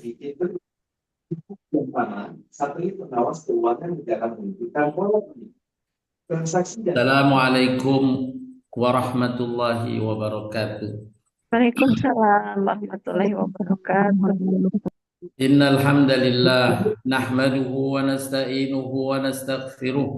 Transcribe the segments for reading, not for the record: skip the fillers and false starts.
itu yang mana satelit pengawas keuangan negara menunjukkan bahwa transaksi dan Assalamualaikum warahmatullahi wabarakatuh. Waalaikumsalam warahmatullahi wabarakatuh. Innal hamdalillah nahmaduhu wa nasta'inuhu wa nastaghfiruh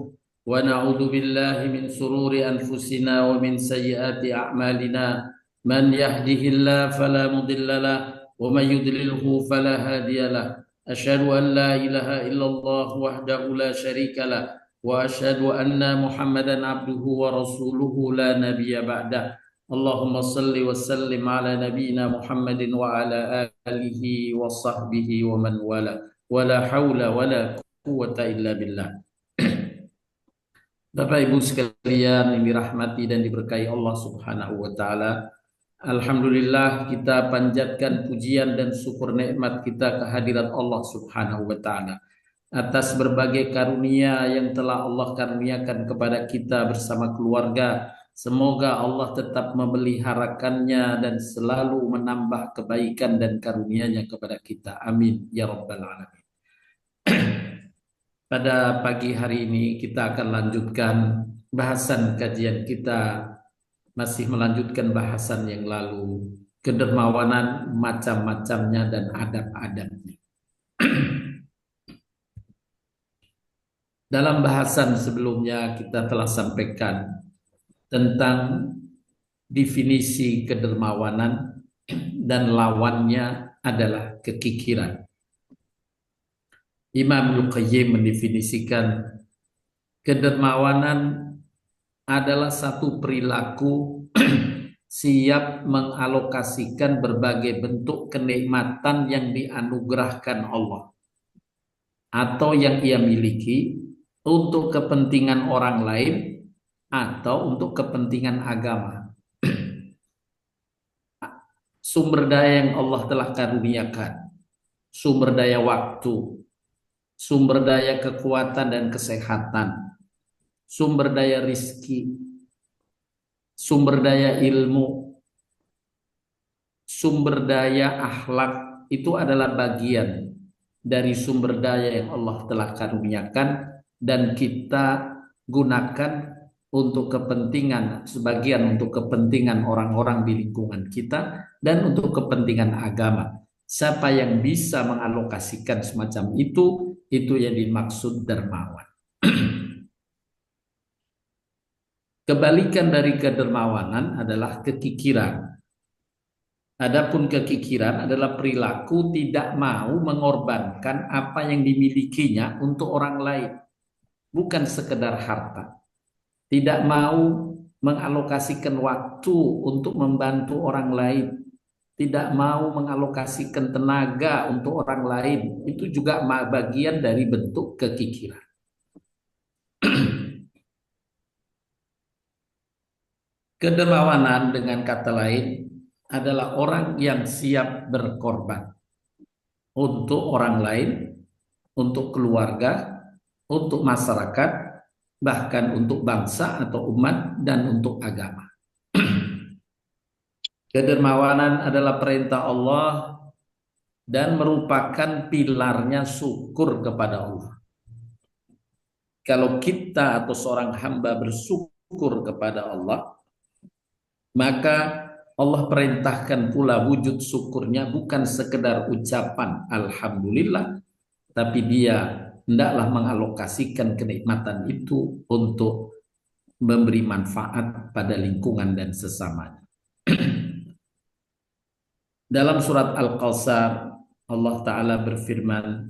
wa na'udzu billahi min sururi anfusina wa min sayyiati a'malina man yahdihillahu fala mudhillalah wa man yudlilhu fala hadiyalah asyhadu an la ilaha illallah wahdahu la syarikalah wa asyhadu anna muhammadan abduhu wa rasuluhu la nabiyya ba'dah. Allahumma salli wa sallim ala nabiyyina Muhammadin wa ala alihi wa sahbihi wa man wala wala haula wala quwwata illa billah. Bapak Ibu sekalian yang dirahmati dan diberkahi Allah Subhanahu wa taala. Alhamdulillah kita panjatkan pujian dan syukur nikmat kita kehadirat Allah Subhanahu wa taala atas berbagai karunia yang telah Allah karuniakan kepada kita bersama keluarga. Semoga Allah tetap memeliharakannya dan selalu menambah kebaikan dan karunia-Nya kepada kita. Amin ya rabbal alamin. Pada pagi hari ini kita akan lanjutkan bahasan kajian kita, masih melanjutkan bahasan yang lalu, kedermawanan macam-macamnya dan adab-adabnya. Dalam bahasan sebelumnya kita telah sampaikan tentang definisi kedermawanan dan lawannya adalah kekikiran. Imam Al-Qayyim mendefinisikan kedermawanan adalah satu perilaku siap mengalokasikan berbagai bentuk kenikmatan yang dianugerahkan Allah atau yang ia miliki untuk kepentingan orang lain atau untuk kepentingan agama. Sumber daya yang Allah telah karuniakan, sumber daya waktu, sumber daya kekuatan dan kesehatan, sumber daya rizki, sumber daya ilmu, sumber daya akhlak, itu adalah bagian dari sumber daya yang Allah telah karuniakan dan kita gunakan untuk kepentingan, sebagian untuk kepentingan orang-orang di lingkungan kita dan untuk kepentingan agama. Siapa yang bisa mengalokasikan semacam itu yang dimaksud dermawan. Kebalikan dari kedermawanan adalah kekikiran. Adapun kekikiran adalah perilaku tidak mau mengorbankan apa yang dimilikinya untuk orang lain, bukan sekedar harta. Tidak mau mengalokasikan waktu untuk membantu orang lain, tidak mau mengalokasikan tenaga untuk orang lain, itu juga bagian dari bentuk kekikiran. Kedermawanan dengan kata lain adalah orang yang siap berkorban untuk orang lain, untuk keluarga, untuk masyarakat, bahkan untuk bangsa atau umat dan untuk agama. Kedermawanan adalah perintah Allah dan merupakan pilarnya syukur kepada Allah. Kalau kita atau seorang hamba bersyukur kepada Allah, maka Allah perintahkan pula wujud syukurnya bukan sekedar ucapan alhamdulillah, tapi dia hendaklah mengalokasikan kenikmatan itu untuk memberi manfaat pada lingkungan dan sesamanya. Dalam surat Al-Kautsar Allah Ta'ala berfirman,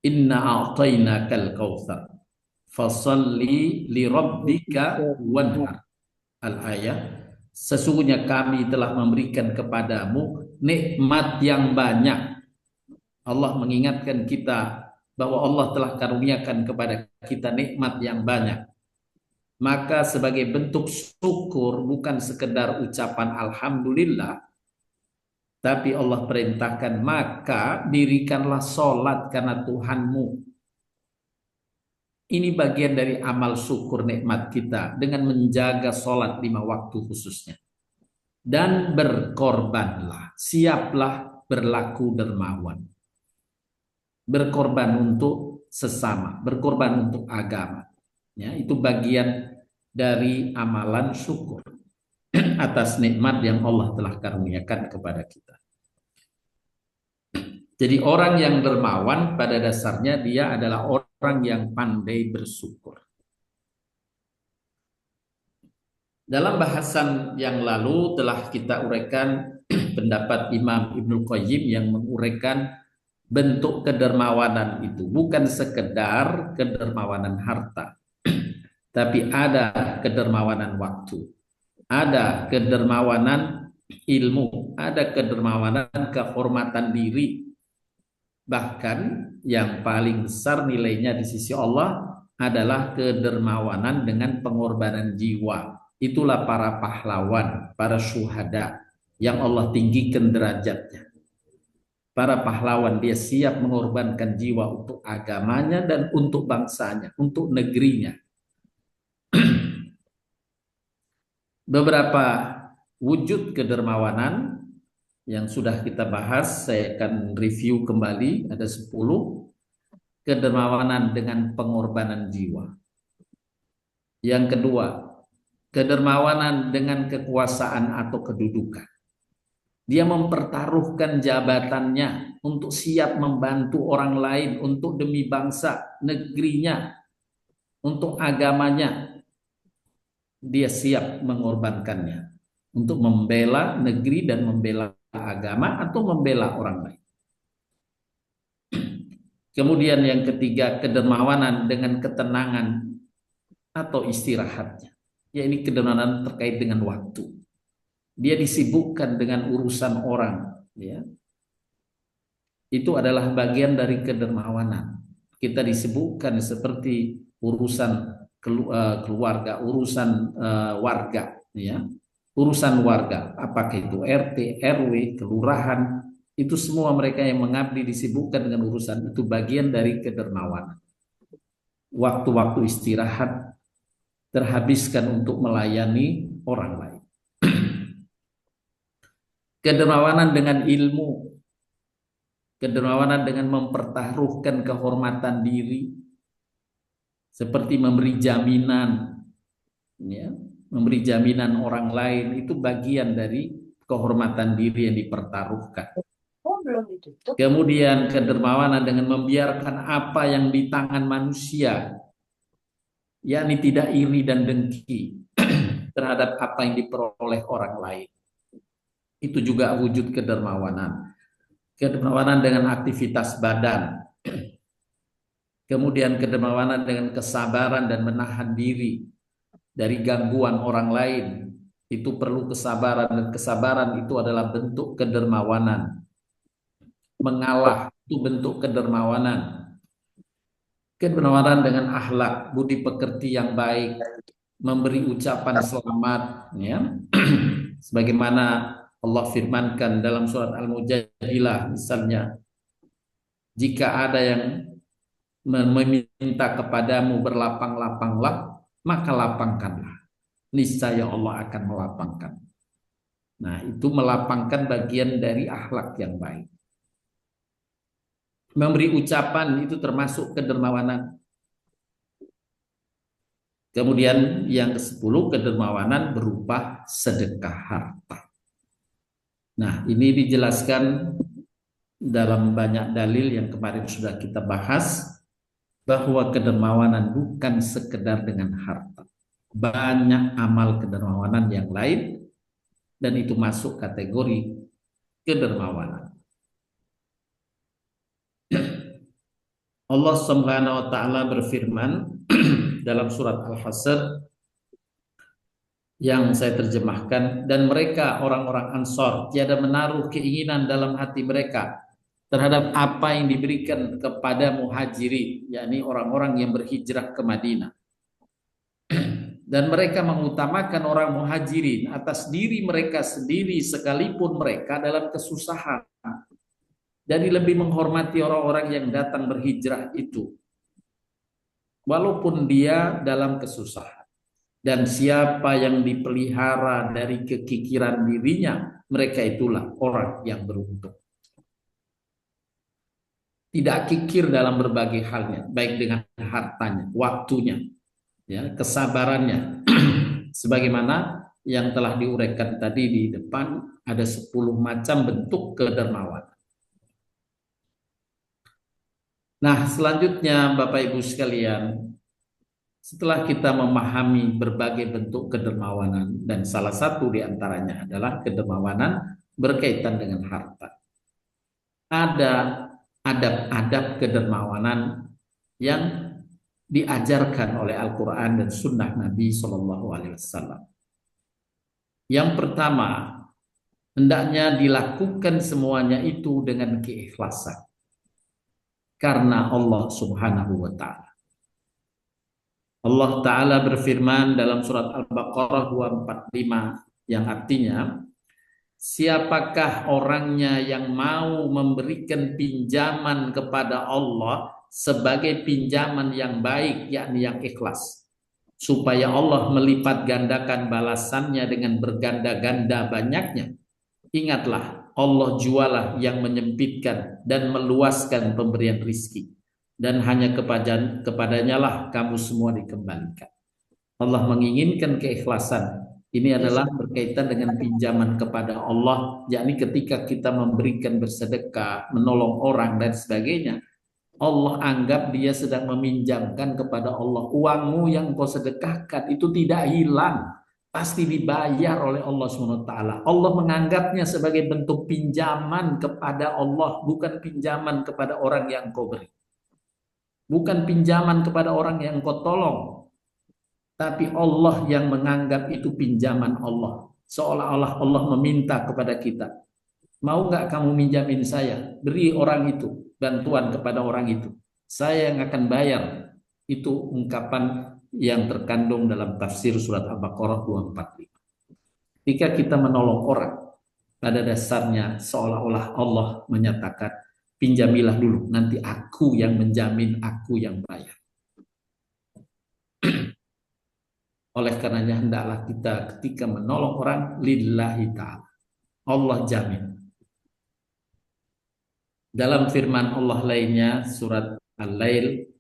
Inna a'tainakal kautsar fasalli li rabbika wanhar. Al-ayat, sesungguhnya kami telah memberikan kepadamu nikmat yang banyak. Allah mengingatkan kita bahwa Allah telah karuniakan kepada kita nikmat yang banyak. Maka sebagai bentuk syukur, bukan sekedar ucapan alhamdulillah, tapi Allah perintahkan, maka dirikanlah sholat karena Tuhanmu. Ini bagian dari amal syukur nikmat kita dengan menjaga sholat 5 waktu khususnya. dan berkorbanlah, siaplah berlaku dermawan. Berkorban untuk sesama, berkorban untuk agama. Ya, itu bagian dari amalan syukur atas nikmat yang Allah telah karuniakan kepada kita. Jadi orang yang dermawan pada dasarnya dia adalah orang yang pandai bersyukur. Dalam bahasan yang lalu telah kita uraikan pendapat Imam Ibnul Qayyim yang menguraikan bentuk kedermawanan itu bukan sekedar kedermawanan harta, tapi ada kedermawanan waktu, ada kedermawanan ilmu, ada kedermawanan kehormatan diri. Bahkan yang paling besar nilainya di sisi Allah adalah kedermawanan dengan pengorbanan jiwa. Itulah para pahlawan, para syuhada yang Allah tinggikan derajatnya. Para pahlawan dia siap mengorbankan jiwa untuk agamanya dan untuk bangsanya, untuk negerinya. Beberapa wujud kedermawanan yang sudah kita bahas, saya akan review kembali, ada 10. Kedermawanan dengan pengorbanan jiwa. Yang kedua, kedermawanan dengan kekuasaan atau kedudukan. Dia mempertaruhkan jabatannya untuk siap membantu orang lain, untuk demi bangsa, negerinya, untuk agamanya. Dia siap mengorbankannya untuk membela negeri dan membela agama atau membela orang lain. Kemudian yang ketiga, kedermawanan dengan ketenangan atau istirahatnya. Ya, ini kedermawanan terkait dengan waktu. Dia disibukkan dengan urusan orang, ya. Itu adalah bagian dari kedermawanan. Kita disibukkan seperti urusan keluarga, urusan warga, ya. Urusan warga, apakah itu RT, RW, kelurahan, itu semua mereka yang mengabdi disibukkan dengan urusan, itu bagian dari kedermawanan. Waktu-waktu istirahat terhabiskan untuk melayani orang lain. Kedermawanan dengan ilmu, kedermawanan dengan mempertaruhkan kehormatan diri, seperti memberi jaminan, ya, memberi jaminan orang lain, itu bagian dari kehormatan diri yang dipertaruhkan. Kemudian kedermawanan dengan membiarkan apa yang di tangan manusia, yakni tidak iri dan dengki terhadap apa yang diperoleh orang lain. Itu juga wujud kedermawanan. Kedermawanan dengan aktivitas badan. Kemudian kedermawanan dengan kesabaran dan menahan diri dari gangguan orang lain. Itu perlu kesabaran, dan kesabaran itu adalah bentuk kedermawanan. Mengalah itu bentuk kedermawanan. Kedermawanan dengan akhlak, budi pekerti yang baik, memberi ucapan selamat, ya. Sebagaimana Allah firmankan dalam surat Al-Mujadilah misalnya, jika ada yang meminta kepadamu berlapang-lapanglah, maka lapangkanlah. Niscaya Allah akan melapangkan. Nah, itu melapangkan bagian dari akhlak yang baik. Memberi ucapan itu termasuk kedermawanan. Kemudian yang ke-10, kedermawanan berupa sedekah harta. Nah, ini dijelaskan dalam banyak dalil yang kemarin sudah kita bahas, bahwa kedermawanan bukan sekedar dengan harta. Banyak amal kedermawanan yang lain, dan itu masuk kategori kedermawanan. Allah Subhanahu wa taala berfirman dalam surat Al-Hasr yang saya terjemahkan, dan mereka orang-orang Ansor tiada menaruh keinginan dalam hati mereka terhadap apa yang diberikan kepada muhajirin, yakni orang-orang yang berhijrah ke Madinah. Dan mereka mengutamakan orang muhajirin atas diri mereka sendiri sekalipun mereka dalam kesusahan. Jadi lebih menghormati orang-orang yang datang berhijrah itu, walaupun dia dalam kesusahan. Dan siapa yang dipelihara dari kekikiran dirinya, mereka itulah orang yang beruntung. Tidak kikir dalam berbagai halnya, baik dengan hartanya, waktunya, ya, kesabarannya. Sebagaimana yang telah diuraikan tadi di depan, ada 10 macam bentuk kedermawanan. Nah, selanjutnya Bapak Ibu sekalian, setelah kita memahami berbagai bentuk kedermawanan, dan salah satu di antaranya adalah kedermawanan berkaitan dengan harta. Ada adab-adab kedermawanan yang diajarkan oleh Al-Quran dan Sunnah Nabi Shallallahu Alaihi Wasallam. Yang pertama, hendaknya dilakukan semuanya itu dengan keikhlasan karena Allah Subhanahu wa Ta'ala. Allah Ta'ala berfirman dalam surat Al-Baqarah 245 yang artinya, siapakah orangnya yang mau memberikan pinjaman kepada Allah sebagai pinjaman yang baik, yakni yang ikhlas, supaya Allah melipat gandakan balasannya dengan berganda-ganda banyaknya. Ingatlah, Allah jualah yang menyempitkan dan meluaskan pemberian rizki, dan hanya kepadanya lah kamu semua dikembalikan. Allah menginginkan keikhlasan. Ini adalah berkaitan dengan pinjaman kepada Allah, yakni ketika kita memberikan, bersedekah, menolong orang dan sebagainya, Allah anggap dia sedang meminjamkan kepada Allah. Uangmu yang kau sedekahkan itu tidak hilang, pasti dibayar oleh Allah SWT. Allah menganggapnya sebagai bentuk pinjaman kepada Allah, bukan pinjaman kepada orang yang kau beri, bukan pinjaman kepada orang yang kau tolong, tapi Allah yang menganggap itu pinjaman Allah. Seolah-olah Allah meminta kepada kita, mau nggak kamu minjamin saya? Beri orang itu, bantuan kepada orang itu, saya yang akan bayar. Itu ungkapan yang terkandung dalam tafsir surat Al-Baqarah 245. Jika kita menolong orang, pada dasarnya seolah-olah Allah menyatakan, pinjamilah dulu, nanti aku yang menjamin, aku yang bayar. Oleh karenanya hendaklah kita ketika menolong orang lillahi ta'ala, Allah jamin. Dalam firman Allah lainnya surat Al-Lail,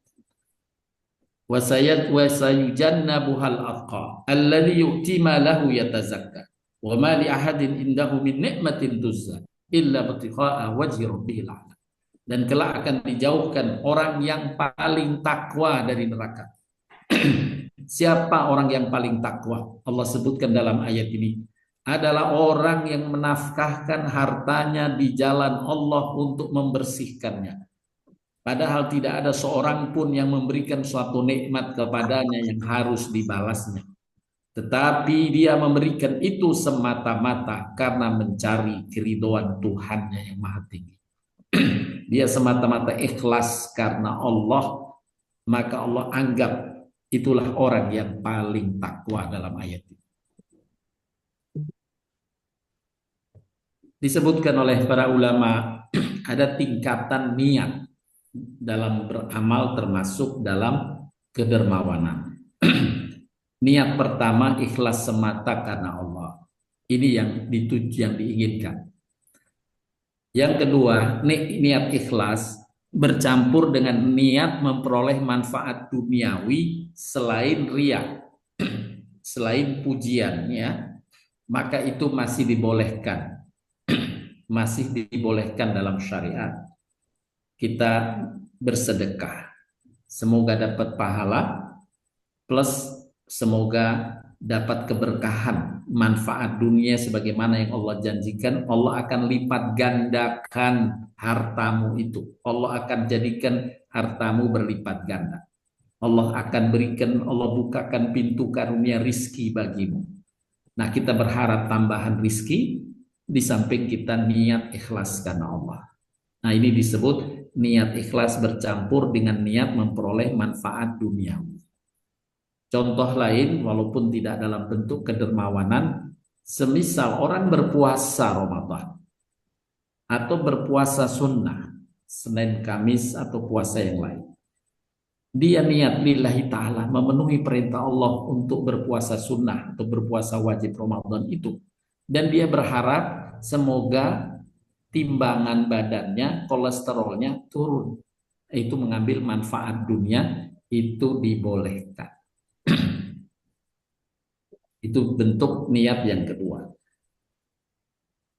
wasayujannabuhal atqa alladhi yu'ti ma lahu yatazakka wa ma li ahadin indahu min ni'matin tuzza illa batiqa'a wajhi rabbihil a'la. Dan kelak akan dijauhkan orang yang paling takwa dari neraka. Siapa orang yang paling takwa? Allah sebutkan dalam ayat ini, adalah orang yang menafkahkan hartanya di jalan Allah untuk membersihkannya. Padahal tidak ada seorang pun yang memberikan suatu nikmat kepadanya yang harus dibalasnya. Tetapi dia memberikan itu semata-mata karena mencari keridhaan Tuhannya yang maha tinggi. Dia semata-mata ikhlas karena Allah, maka Allah anggap itulah orang yang paling takwa dalam ayat ini. Disebutkan oleh para ulama, ada tingkatan niat dalam beramal termasuk dalam kedermawanan. Niat pertama ikhlas semata karena Allah. Ini yang dituju, yang diinginkan. Yang kedua, niat ikhlas bercampur dengan niat memperoleh manfaat duniawi selain riya, selain pujian, ya, maka itu masih dibolehkan, masih dibolehkan dalam syariat. Kita bersedekah, semoga dapat pahala, plus semoga dapat keberkahan, manfaat dunia sebagaimana yang Allah janjikan. Allah akan lipat gandakan hartamu itu. Allah akan jadikan hartamu berlipat ganda. Allah akan berikan, Allah bukakan pintu karunia rizki bagimu. Nah, kita berharap tambahan rizki di samping kita niat ikhlas karena Allah. Nah, ini disebut niat ikhlas bercampur dengan niat memperoleh manfaat duniawi. Contoh lain, walaupun tidak dalam bentuk kedermawanan, semisal orang berpuasa Ramadan atau berpuasa sunnah, Senin, Kamis, atau puasa yang lain. Dia niat lillahi ta'ala memenuhi perintah Allah untuk berpuasa sunnah atau berpuasa wajib Ramadan itu. Dan dia berharap semoga timbangan badannya, kolesterolnya turun. Itu mengambil manfaat dunia, itu dibolehkan. Itu bentuk niat yang kedua.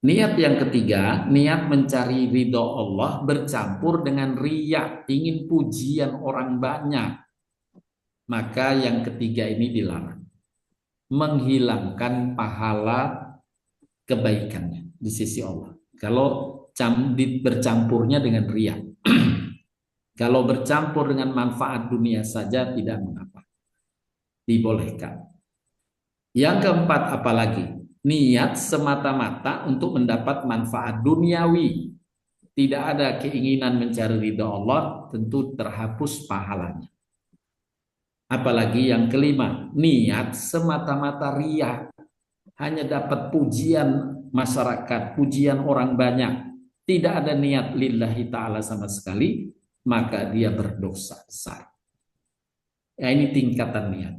Niat yang ketiga, niat mencari ridho Allah bercampur dengan riya, ingin pujian orang banyak. Maka yang ketiga ini dilarang. Menghilangkan pahala kebaikannya di sisi Allah. Kalau bercampurnya dengan riya. Kalau bercampur dengan manfaat dunia saja tidak mengapa. Dibolehkan. Yang keempat apalagi? Niat semata-mata untuk mendapat manfaat duniawi. Tidak ada keinginan mencari ridha Allah, tentu terhapus pahalanya. Apalagi yang kelima, niat semata-mata riya, hanya dapat pujian masyarakat, pujian orang banyak, tidak ada niat lillahi ta'ala sama sekali, maka dia berdosa besar. Ya, ini tingkatan niat.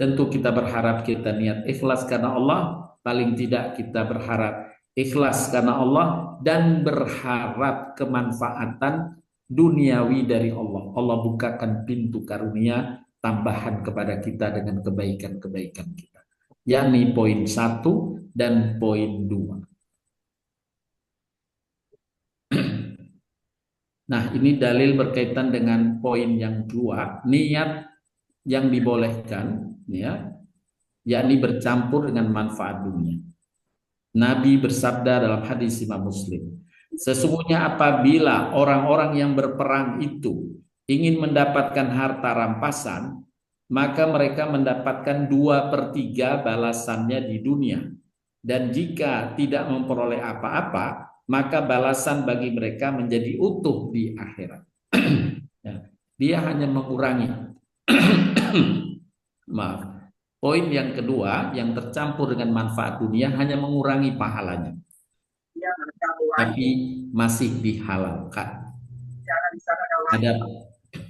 Tentu kita berharap kita niat ikhlas karena Allah, paling tidak kita berharap ikhlas karena Allah dan berharap kemanfaatan duniawi dari Allah. Allah bukakan pintu karunia tambahan kepada kita dengan kebaikan-kebaikan kita. Yakni poin 1 dan poin 2. Nah, ini dalil berkaitan dengan poin yang 2, niat yang dibolehkan, ya, yakni bercampur dengan manfaat dunia. Nabi bersabda dalam hadis Imam Muslim, sesungguhnya apabila orang-orang yang berperang itu ingin mendapatkan harta rampasan, maka mereka mendapatkan 2/3 balasannya di dunia. Dan jika tidak memperoleh apa-apa, maka balasan bagi mereka menjadi utuh di akhirat. Ya, dia hanya mengurangi. Maaf. Poin yang kedua, yang tercampur dengan manfaat dunia hanya mengurangi pahalanya, tapi masih dihalalkan.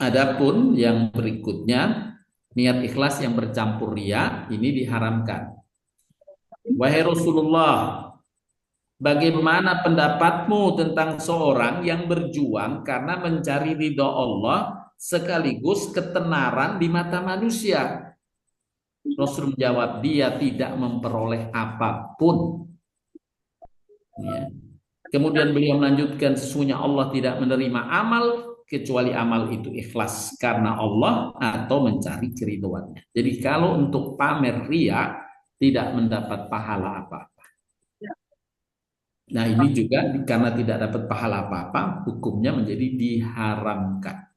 Adapun yang berikutnya, niat ikhlas yang bercampur riya ini diharamkan. Wahai Rasulullah, bagaimana pendapatmu tentang seorang yang berjuang karena mencari ridha Allah sekaligus ketenaran di mata manusia? Rasul menjawab, dia tidak memperoleh apapun. Ya. Kemudian beliau melanjutkan, sesungguhnya Allah tidak menerima amal kecuali amal itu ikhlas karena Allah atau mencari keriduannya. Jadi kalau untuk pamer ria tidak mendapat pahala apa-apa. Nah ini juga karena tidak dapat pahala apa-apa, hukumnya menjadi diharamkan.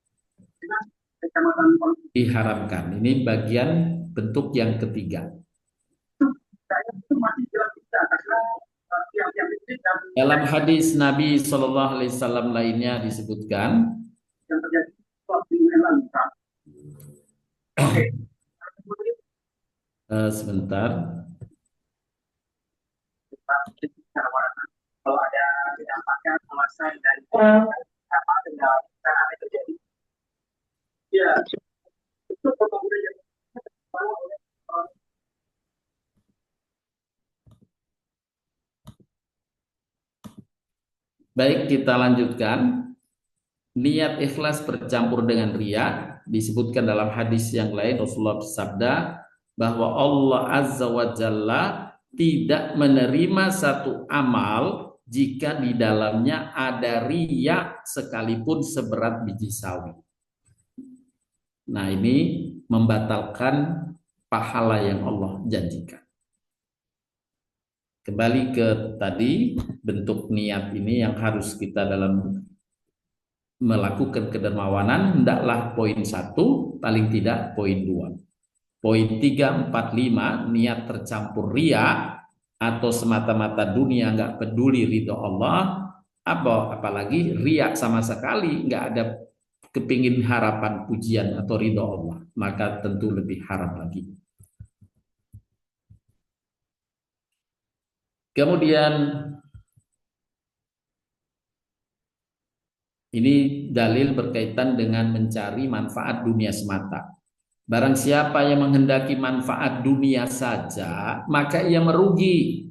Diharamkan. Ini bagian bentuk yang ketiga. Dalam hadis Nabi Shallallahu Alaihi Wasallam lainnya disebutkan, sebentar. Kalau ada didapatkan alasan dari apa kendala yang terjadi, ya itu baik, kita lanjutkan. Niat ikhlas bercampur dengan riya disebutkan dalam hadis yang lain. Rasulullah bersabda bahwa Allah Azza wa Jalla tidak menerima satu amal jika di dalamnya ada riya sekalipun seberat biji sawi. Nah, ini membatalkan pahala yang Allah janjikan. Kembali ke tadi, bentuk niat ini yang harus kita dalam melakukan kedermawanan, hendaklah poin 1, paling tidak poin 2. Poin 3, 4, 5, niat tercampur ria atau semata-mata dunia, nggak peduli ridho Allah, apalagi ria sama sekali, nggak ada kepingin harapan pujian atau ridho Allah, maka tentu lebih haram lagi. Kemudian Ini dalil berkaitan dengan mencari manfaat dunia semata. Barang siapa yang menghendaki manfaat dunia saja, maka ia merugi.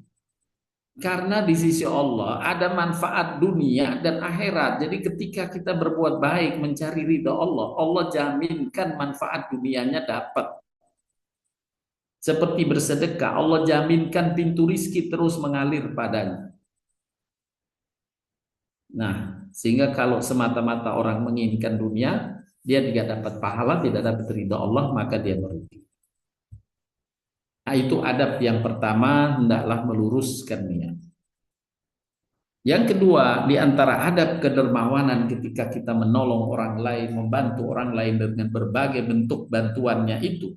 Karena di sisi Allah ada manfaat dunia dan akhirat. Jadi ketika kita berbuat baik, mencari ridha Allah, Allah jaminkan manfaat dunianya dapat. Seperti bersedekah, Allah jaminkan pintu rizki terus mengalir padanya. Nah, sehingga kalau semata-mata orang menginginkan dunia, dia tidak dapat pahala, tidak dapat ridha Allah, maka dia merugi. Nah, itu adab yang pertama, hendaklah meluruskan niat. Yang kedua, di antara adab kedermawanan ketika kita menolong orang lain, membantu orang lain dengan berbagai bentuk bantuannya itu,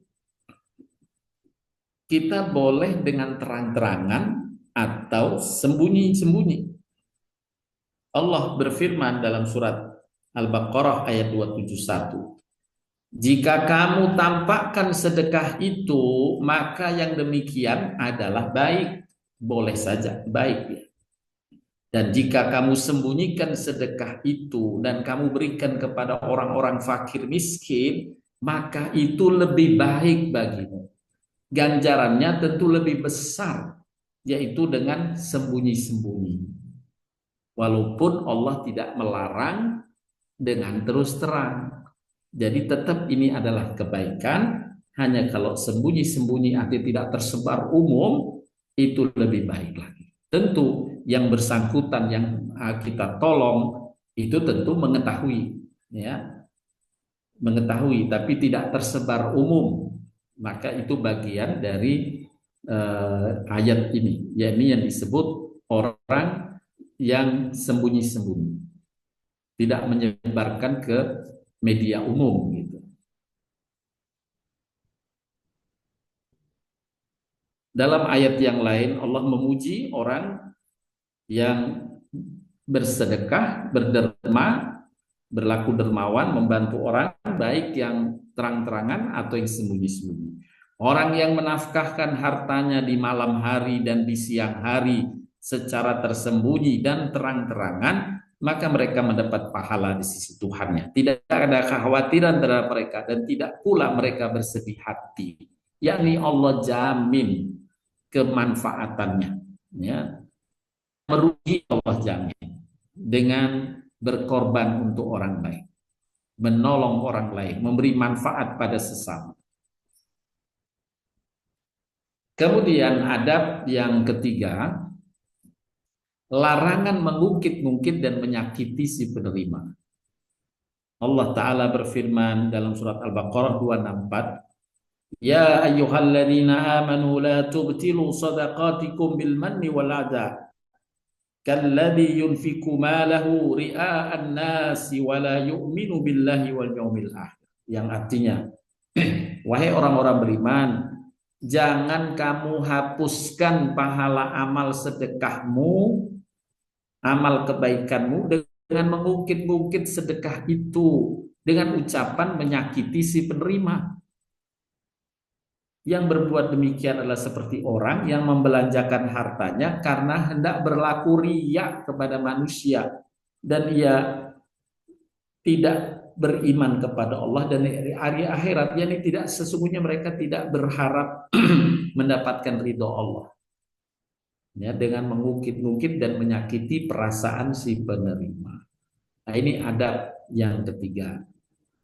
kita boleh dengan terang-terangan atau sembunyi-sembunyi. Allah berfirman dalam surat Al-Baqarah ayat 271. Jika kamu tampakkan sedekah itu, maka yang demikian adalah baik. Boleh saja, baik ya. Dan jika kamu sembunyikan sedekah itu dan kamu berikan kepada orang-orang fakir miskin, maka itu lebih baik bagimu. Ganjarannya tentu lebih besar, yaitu dengan sembunyi-sembunyi. Walaupun Allah tidak melarang dengan terus terang. Jadi tetap ini adalah kebaikan, hanya kalau sembunyi-sembunyi arti tidak tersebar umum, itu lebih baik lagi. Tentu yang bersangkutan yang kita tolong itu tentu mengetahui, ya, mengetahui, tapi tidak tersebar umum. Maka itu bagian dari ayat ini, yakni yang disebut orang yang sembunyi-sembunyi, tidak menyebarkan ke media umum gitu. Dalam ayat yang lain Allah memuji orang yang bersedekah, berderma, berlaku dermawan, membantu orang, baik yang terang-terangan atau yang sembunyi-sembunyi. Orang yang menafkahkan hartanya di malam hari dan di siang hari secara tersembunyi dan terang-terangan, maka mereka mendapat pahala di sisi Tuhannya. Tidak ada kekhawatiran terhadap mereka dan tidak pula mereka bersedih hati. Yakni Allah jamin kemanfaatannya, ya. Merugi Allah jamin dengan berkorban untuk orang lain, menolong orang lain, memberi manfaat pada sesama. Kemudian adab yang ketiga, larangan mengungkit-ungkit dan menyakiti si penerima. Allah Ta'ala berfirman dalam surat Al-Baqarah 264, Ya ayyuhalladzina amanu la tubtilu sadaqatikum bil manni wal adha kalladzi yunfiqu malahu ria'an nasi wa la yu'minu billahi wal yawmil akhir. Yang artinya, wahai orang-orang beriman, jangan kamu hapuskan pahala amal sedekahmu, amal kebaikanmu dengan mengungkit-ungkit sedekah itu dengan ucapan menyakiti si penerima. Yang berbuat demikian adalah seperti orang yang membelanjakan hartanya karena hendak berlaku riya kepada manusia dan ia tidak beriman kepada Allah dan hari akhirat, yakni tidak, sesungguhnya mereka tidak berharap mendapatkan ridho Allah, ya, dengan mengungkit-ungkit dan menyakiti perasaan si penerima. Nah, ini adab yang ketiga.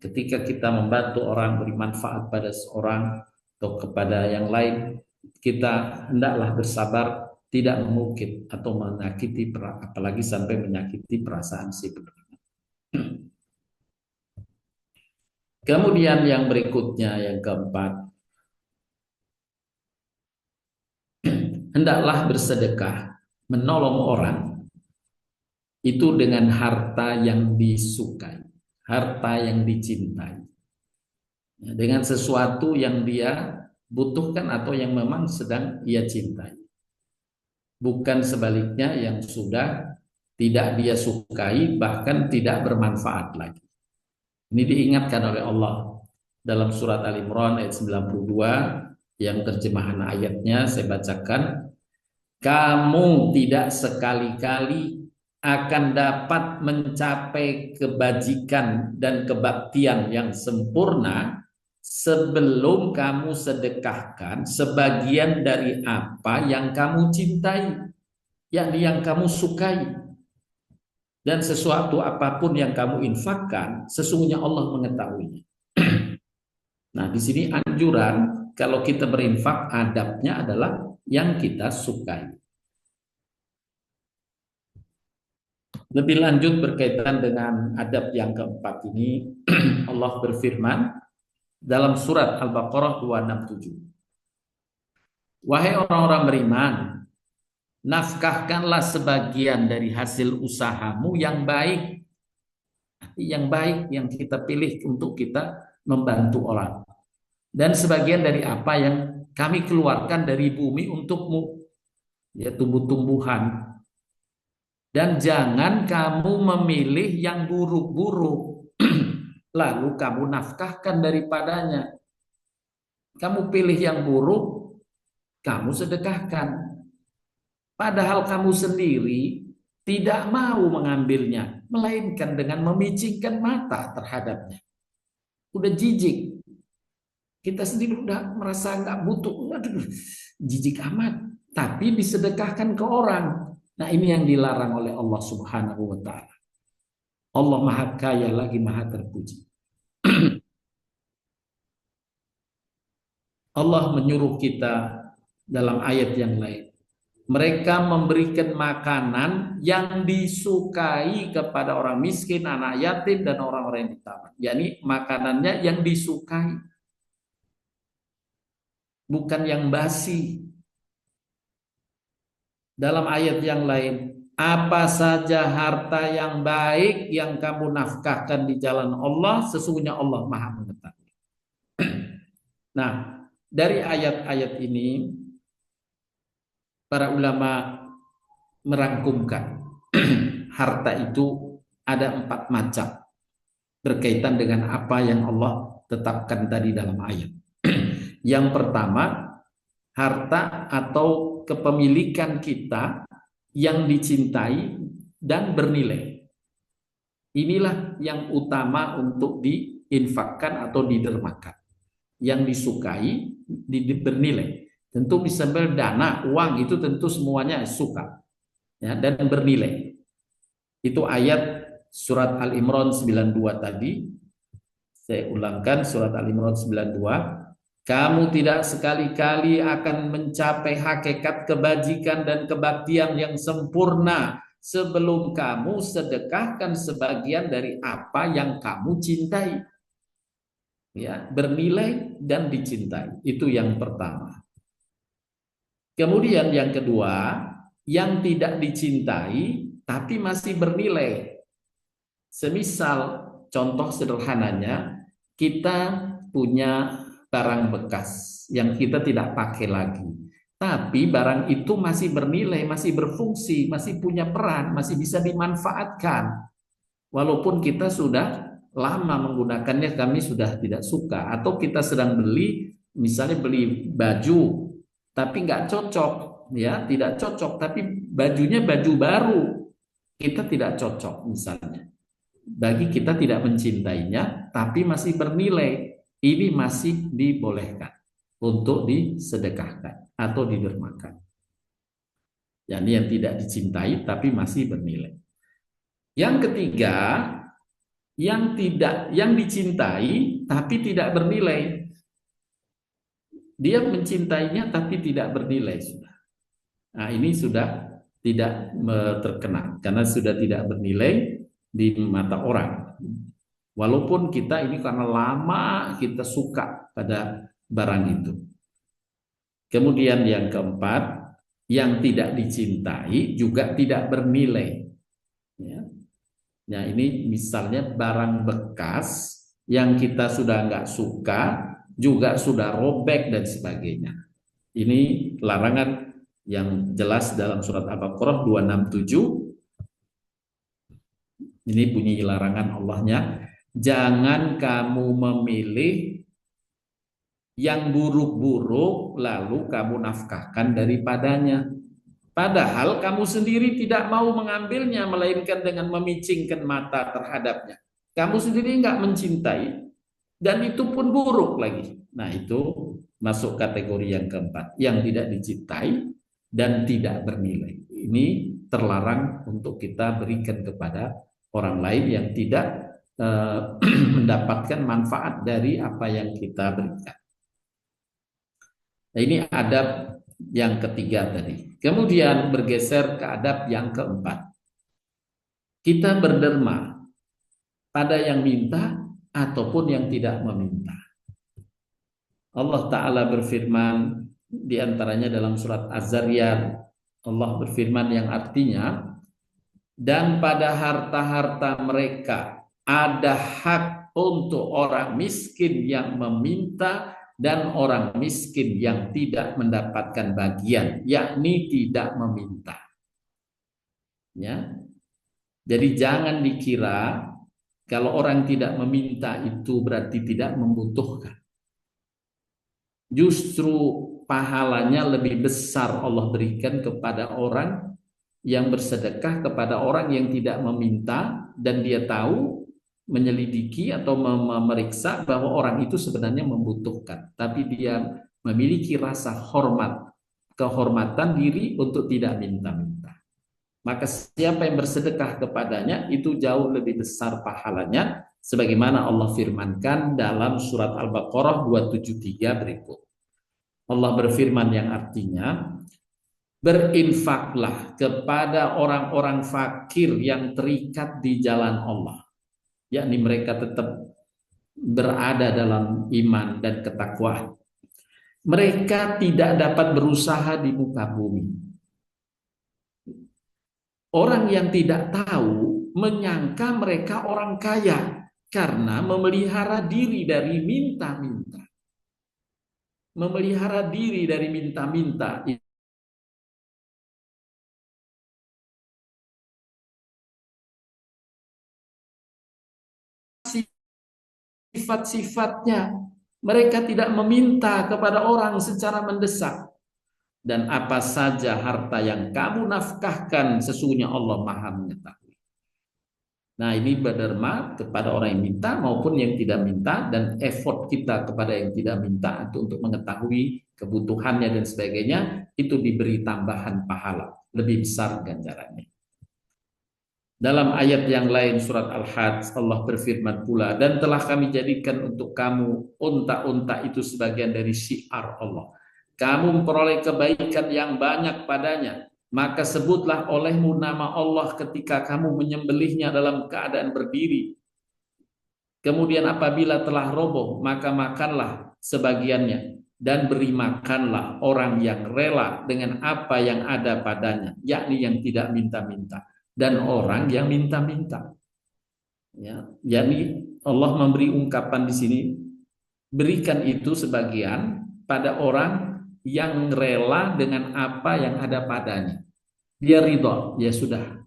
Ketika kita membantu orang, beri manfaat pada seorang atau kepada yang lain, kita hendaklah bersabar, tidak mengungkit atau menyakiti, apalagi sampai menyakiti perasaan si penerima. Kemudian yang berikutnya, yang keempat, hendaklah bersedekah, menolong orang itu dengan harta yang disukai, harta yang dicintai, dengan sesuatu yang dia butuhkan atau yang memang sedang ia cintai. Bukan sebaliknya yang sudah tidak dia sukai, bahkan tidak bermanfaat lagi. Ini diingatkan oleh Allah dalam surat Al-Imran ayat 92, yang terjemahan ayatnya saya bacakan. Kamu tidak sekali-kali akan dapat mencapai kebajikan dan kebaktian yang sempurna sebelum kamu sedekahkan sebagian dari apa yang kamu cintai, yakni yang kamu sukai. Dan sesuatu apapun yang kamu infakkan, sesungguhnya Allah mengetahuinya. Nah, di sini anjuran kalau kita berinfak, adabnya adalah yang kita sukai. Lebih lanjut berkaitan dengan adab yang keempat ini, Allah berfirman dalam surat Al-Baqarah 267. Wahai orang-orang beriman, nafkahkanlah sebagian dari hasil usahamu yang baik. Yang baik yang kita pilih untuk kita membantu orang. Dan sebagian dari apa yang kami keluarkan dari bumi untukmu, ya tumbuh-tumbuhan. Dan jangan kamu memilih yang buruk-buruk, lalu kamu nafkahkan daripadanya. Kamu pilih yang buruk, kamu sedekahkan. Padahal kamu sendiri tidak mau mengambilnya, melainkan dengan memicingkan mata terhadapnya. Udah jijik. Kita sendiri udah merasa nggak butuh, aduh, jijik amat. Tapi disedekahkan ke orang. Nah, ini yang dilarang oleh Allah Subhanahu wa Ta'ala. Allah Maha Kaya lagi Maha Terpuji. Allah menyuruh kita dalam ayat yang lain. Mereka memberikan makanan yang disukai kepada orang miskin, anak yatim, dan orang-orang yang ditawan. Yakni makanannya yang disukai, bukan yang basi. Dalam ayat yang lain, apa saja harta yang baik yang kamu nafkahkan di jalan Allah, sesungguhnya Allah Maha mengetahui. Nah, dari ayat-ayat ini, para ulama merangkumkan harta itu ada 4 macam berkaitan dengan apa yang Allah tetapkan tadi dalam ayat. Yang pertama, harta atau kepemilikan kita yang dicintai dan bernilai. Inilah yang utama untuk diinfakkan atau didermakan. Yang disukai, bernilai. Tentu misalnya dana, uang itu tentu semuanya suka, ya, dan bernilai. Itu ayat surat Al-Imran 92 tadi. Saya ulangkan surat Al-Imran 92. Kamu tidak sekali-kali akan mencapai hakikat kebajikan dan kebaktian yang sempurna sebelum kamu sedekahkan sebagian dari apa yang kamu cintai. Ya, bernilai dan dicintai. Itu yang pertama. Kemudian yang kedua, yang tidak dicintai tapi masih bernilai. Semisal contoh sederhananya, kita punya barang bekas yang kita tidak pakai lagi. Tapi barang itu masih bernilai, masih berfungsi, masih punya peran, masih bisa dimanfaatkan. Walaupun kita sudah lama menggunakannya, kami sudah tidak suka. Atau kita sedang beli, misalnya beli baju, tapi nggak cocok, ya tidak cocok. Tapi bajunya baju baru, kita tidak cocok misalnya. Bagi kita tidak mencintainya, tapi masih bernilai. Ini masih dibolehkan untuk disedekahkan atau didermakan. Yani yang tidak dicintai tapi masih bernilai. Yang ketiga, yang dicintai tapi tidak bernilai. Dia mencintainya tapi tidak bernilai sudah. Nah, ini sudah tidak terkena karena sudah tidak bernilai di mata orang. Walaupun kita ini karena lama kita suka pada barang itu. Kemudian yang keempat, yang tidak dicintai juga tidak bernilai. Ya. Nah, ini misalnya barang bekas yang kita sudah nggak suka, juga sudah robek dan sebagainya. Ini larangan yang jelas dalam surat Al-Baqarah 267. Ini bunyi larangan Allahnya. Jangan kamu memilih yang buruk-buruk lalu kamu nafkahkan daripadanya. Padahal kamu sendiri tidak mau mengambilnya, melainkan dengan memicingkan mata terhadapnya. Kamu sendiri nggak mencintai, dan itu pun buruk lagi. Nah, itu masuk kategori yang keempat, yang tidak dicintai dan tidak bernilai. Ini terlarang untuk kita berikan kepada orang lain yang tidak mendapatkan manfaat dari apa yang kita berikan. Nah, ini adab yang ketiga tadi. Kemudian bergeser ke adab yang keempat. Kita berderma pada yang minta ataupun yang tidak meminta. Allah Ta'ala berfirman di antaranya dalam surat Az-Zariyat. Allah berfirman yang artinya, dan pada harta-harta mereka ada hak untuk orang miskin yang meminta dan orang miskin yang tidak mendapatkan bagian, yakni tidak meminta. Ya. Jadi jangan dikira kalau orang tidak meminta itu berarti tidak membutuhkan. Justru pahalanya lebih besar Allah berikan kepada orang yang bersedekah, kepada orang yang tidak meminta dan dia tahu, menyelidiki atau memeriksa bahwa orang itu sebenarnya membutuhkan, tapi dia memiliki rasa hormat, kehormatan diri untuk tidak minta-minta. Maka siapa yang bersedekah kepadanya itu jauh lebih besar pahalanya, sebagaimana Allah firmankan dalam surat Al-Baqarah 273 berikut. Allah berfirman yang artinya, berinfaklah kepada orang-orang fakir yang terikat di jalan Allah, yakni mereka tetap berada dalam iman dan ketakwaan. Mereka tidak dapat berusaha di muka bumi. Orang yang tidak tahu menyangka mereka orang kaya karena memelihara diri dari minta-minta. Memelihara diri dari minta-minta. Sifat-sifatnya, mereka tidak meminta kepada orang secara mendesak. Dan apa saja harta yang kamu nafkahkan, sesungguhnya Allah Maha mengetahui. Nah, ini berderma kepada orang yang minta maupun yang tidak minta, dan effort kita kepada yang tidak minta untuk mengetahui kebutuhannya dan sebagainya, itu diberi tambahan pahala, lebih besar ganjarannya. Dalam ayat yang lain surat Al-Hajj, Allah berfirman pula, dan telah kami jadikan untuk kamu unta-unta itu sebagian dari syiar Allah. Kamu memperoleh kebaikan yang banyak padanya, maka sebutlah olehmu nama Allah ketika kamu menyembelihnya dalam keadaan berdiri. Kemudian apabila telah roboh, maka makanlah sebagiannya, dan beri makanlah orang yang rela dengan apa yang ada padanya, yakni yang tidak minta-minta dan orang yang minta-minta. Ya, yakni Allah memberi ungkapan di sini, berikan itu sebagian pada orang yang rela dengan apa yang ada padanya. Dia ridho, ya sudah,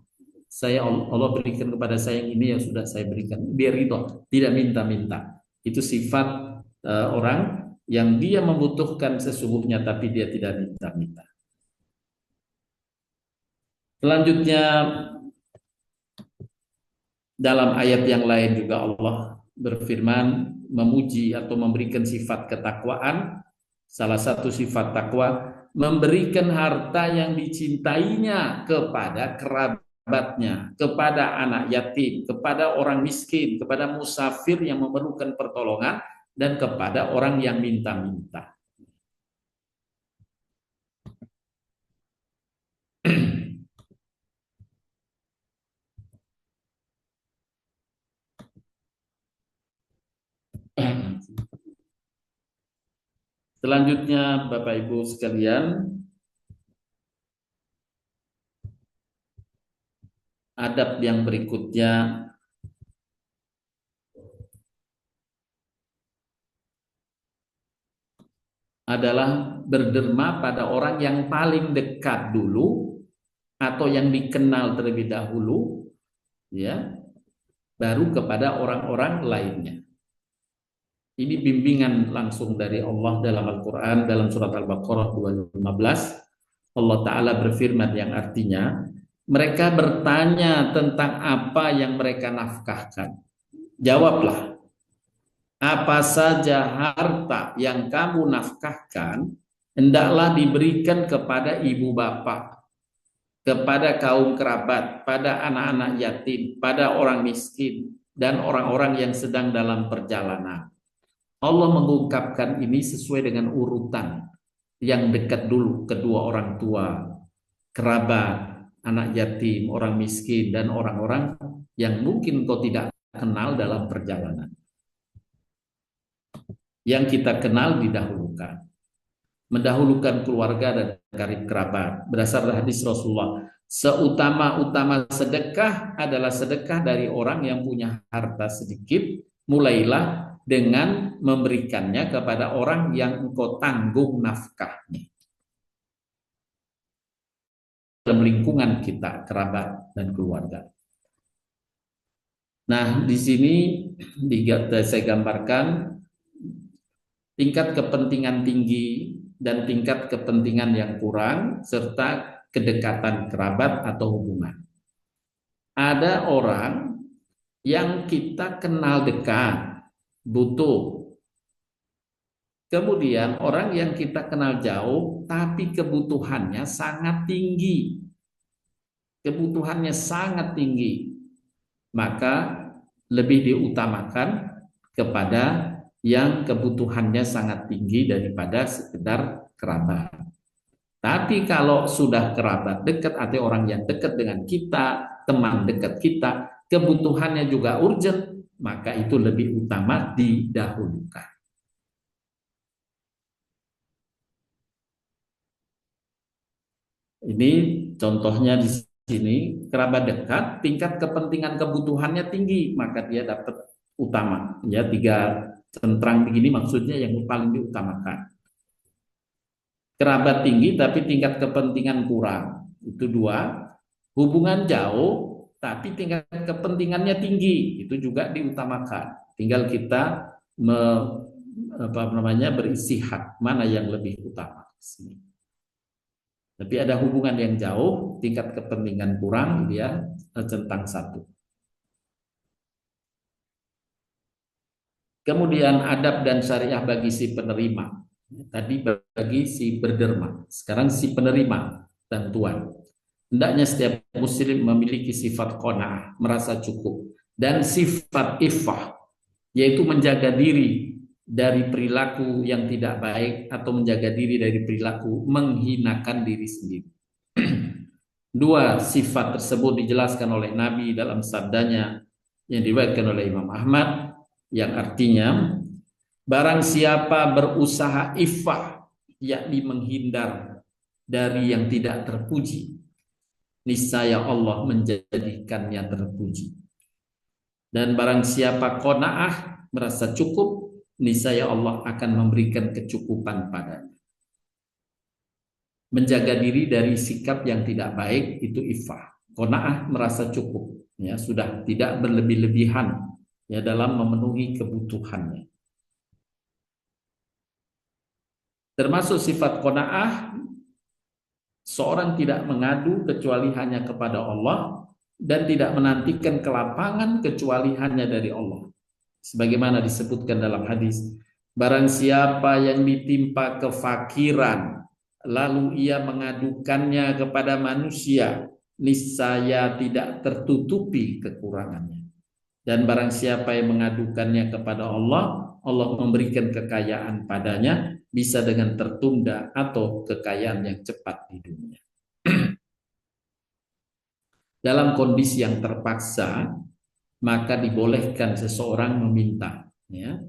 Allah berikan kepada saya yang ini, ya sudah saya berikan. Dia ridho, tidak minta-minta. Itu sifat orang yang dia membutuhkan sesungguhnya, tapi dia tidak minta-minta. Selanjutnya dalam ayat yang lain juga Allah berfirman memuji atau memberikan sifat ketakwaan. Salah satu sifat takwa, memberikan harta yang dicintainya kepada kerabatnya, kepada anak yatim, kepada orang miskin, kepada musafir yang memerlukan pertolongan, dan kepada orang yang minta-minta. Selanjutnya Bapak Ibu sekalian, adab yang berikutnya adalah berderma pada orang yang paling dekat dulu atau yang dikenal terlebih dahulu, ya, baru kepada orang-orang lainnya. Ini bimbingan langsung dari Allah dalam Al-Quran dalam surat Al-Baqarah 215. Allah Ta'ala berfirman yang artinya, mereka bertanya tentang apa yang mereka nafkahkan. Jawablah, apa saja harta yang kamu nafkahkan, hendaklah diberikan kepada ibu bapak, kepada kaum kerabat, pada anak-anak yatim, pada orang miskin, dan orang-orang yang sedang dalam perjalanan. Allah mengungkapkan ini sesuai dengan urutan yang dekat dulu, kedua orang tua, kerabat, anak yatim, orang miskin, dan orang-orang yang mungkin kau tidak kenal dalam perjalanan. Yang kita kenal didahulukan. Mendahulukan keluarga dan karib kerabat. Berdasarkan hadis Rasulullah, seutama-utama sedekah adalah sedekah dari orang yang punya harta sedikit. Mulailah dengan memberikannya kepada orang yang engkau tanggung nafkahnya. Dalam lingkungan kita, kerabat dan keluarga. Nah, di sini saya gambarkan tingkat kepentingan tinggi dan tingkat kepentingan yang kurang, serta kedekatan kerabat atau hubungan. Ada orang yang kita kenal dekat, butuh. Kemudian orang yang kita kenal jauh, tapi kebutuhannya sangat tinggi. Kebutuhannya sangat tinggi. Maka lebih diutamakan kepada yang kebutuhannya sangat tinggi daripada sekedar kerabat. Tapi kalau sudah kerabat dekat atau orang yang dekat dengan kita, teman dekat kita, kebutuhannya juga urgent, maka itu lebih utama didahulukan. Ini contohnya di sini, kerabat dekat, tingkat kepentingan kebutuhannya tinggi, maka dia dapat utama. Ya, 3 centrang begini maksudnya yang paling diutamakan. Kerabat tinggi tapi tingkat kepentingan kurang, itu 2. Hubungan jauh tapi tingkat kepentingannya tinggi, itu juga diutamakan. Tinggal kita beristihad mana yang lebih utama di sini. Tapi ada hubungan yang jauh, tingkat kepentingan kurang, dia centang 1. Kemudian adab dan syariah bagi si penerima. Tadi bagi si berderma, sekarang si penerima bantuan. Hendaknya setiap muslim memiliki sifat qanaah, merasa cukup, dan sifat iffah, yaitu menjaga diri dari perilaku yang tidak baik atau menjaga diri dari perilaku menghinakan diri sendiri. 2 sifat tersebut dijelaskan oleh Nabi dalam sabdanya yang diriwayatkan oleh Imam Ahmad, yang artinya, barang siapa berusaha iffah, yakni menghindar dari yang tidak terpuji, niscaya Allah menjadikannya terpuji. Dan barang siapa qanaah, merasa cukup, niscaya Allah akan memberikan kecukupan padanya. Menjaga diri dari sikap yang tidak baik itu iffah. Qanaah, merasa cukup, ya, sudah tidak berlebih-lebihan ya dalam memenuhi kebutuhannya. Termasuk sifat qanaah, seorang tidak mengadu kecuali hanya kepada Allah dan tidak menantikan kelapangan kecuali hanya dari Allah. Sebagaimana disebutkan dalam hadis, barang siapa yang ditimpa kefakiran lalu ia mengadukannya kepada manusia, niscaya tidak tertutupi kekurangannya. Dan barang siapa yang mengadukannya kepada Allah, Allah memberikan kekayaan padanya, bisa dengan tertunda atau kekayaan yang cepat di dunia. Dalam kondisi yang terpaksa, maka dibolehkan seseorang meminta. Ya.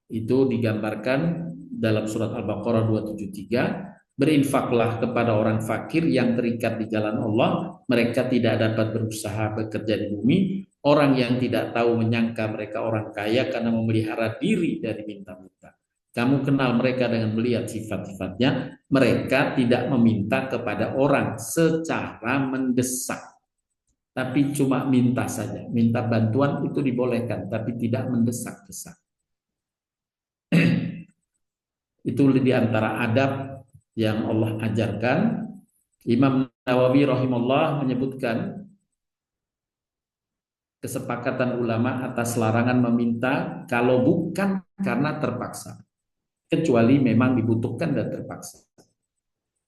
Itu digambarkan dalam surat Al-Baqarah 273, berinfaklah kepada orang fakir yang terikat di jalan Allah, mereka tidak dapat berusaha bekerja di bumi, orang yang tidak tahu menyangka mereka orang kaya karena memelihara diri dari minta-minta. Kamu kenal mereka dengan melihat sifat-sifatnya, mereka tidak meminta kepada orang secara mendesak, tapi cuma minta saja. Minta bantuan itu dibolehkan, tapi tidak mendesak-desak. Itu di antara adab yang Allah ajarkan. Imam Nawawi rahimahullah menyebutkan kesepakatan ulama atas larangan meminta kalau bukan karena terpaksa, kecuali memang dibutuhkan dan terpaksa.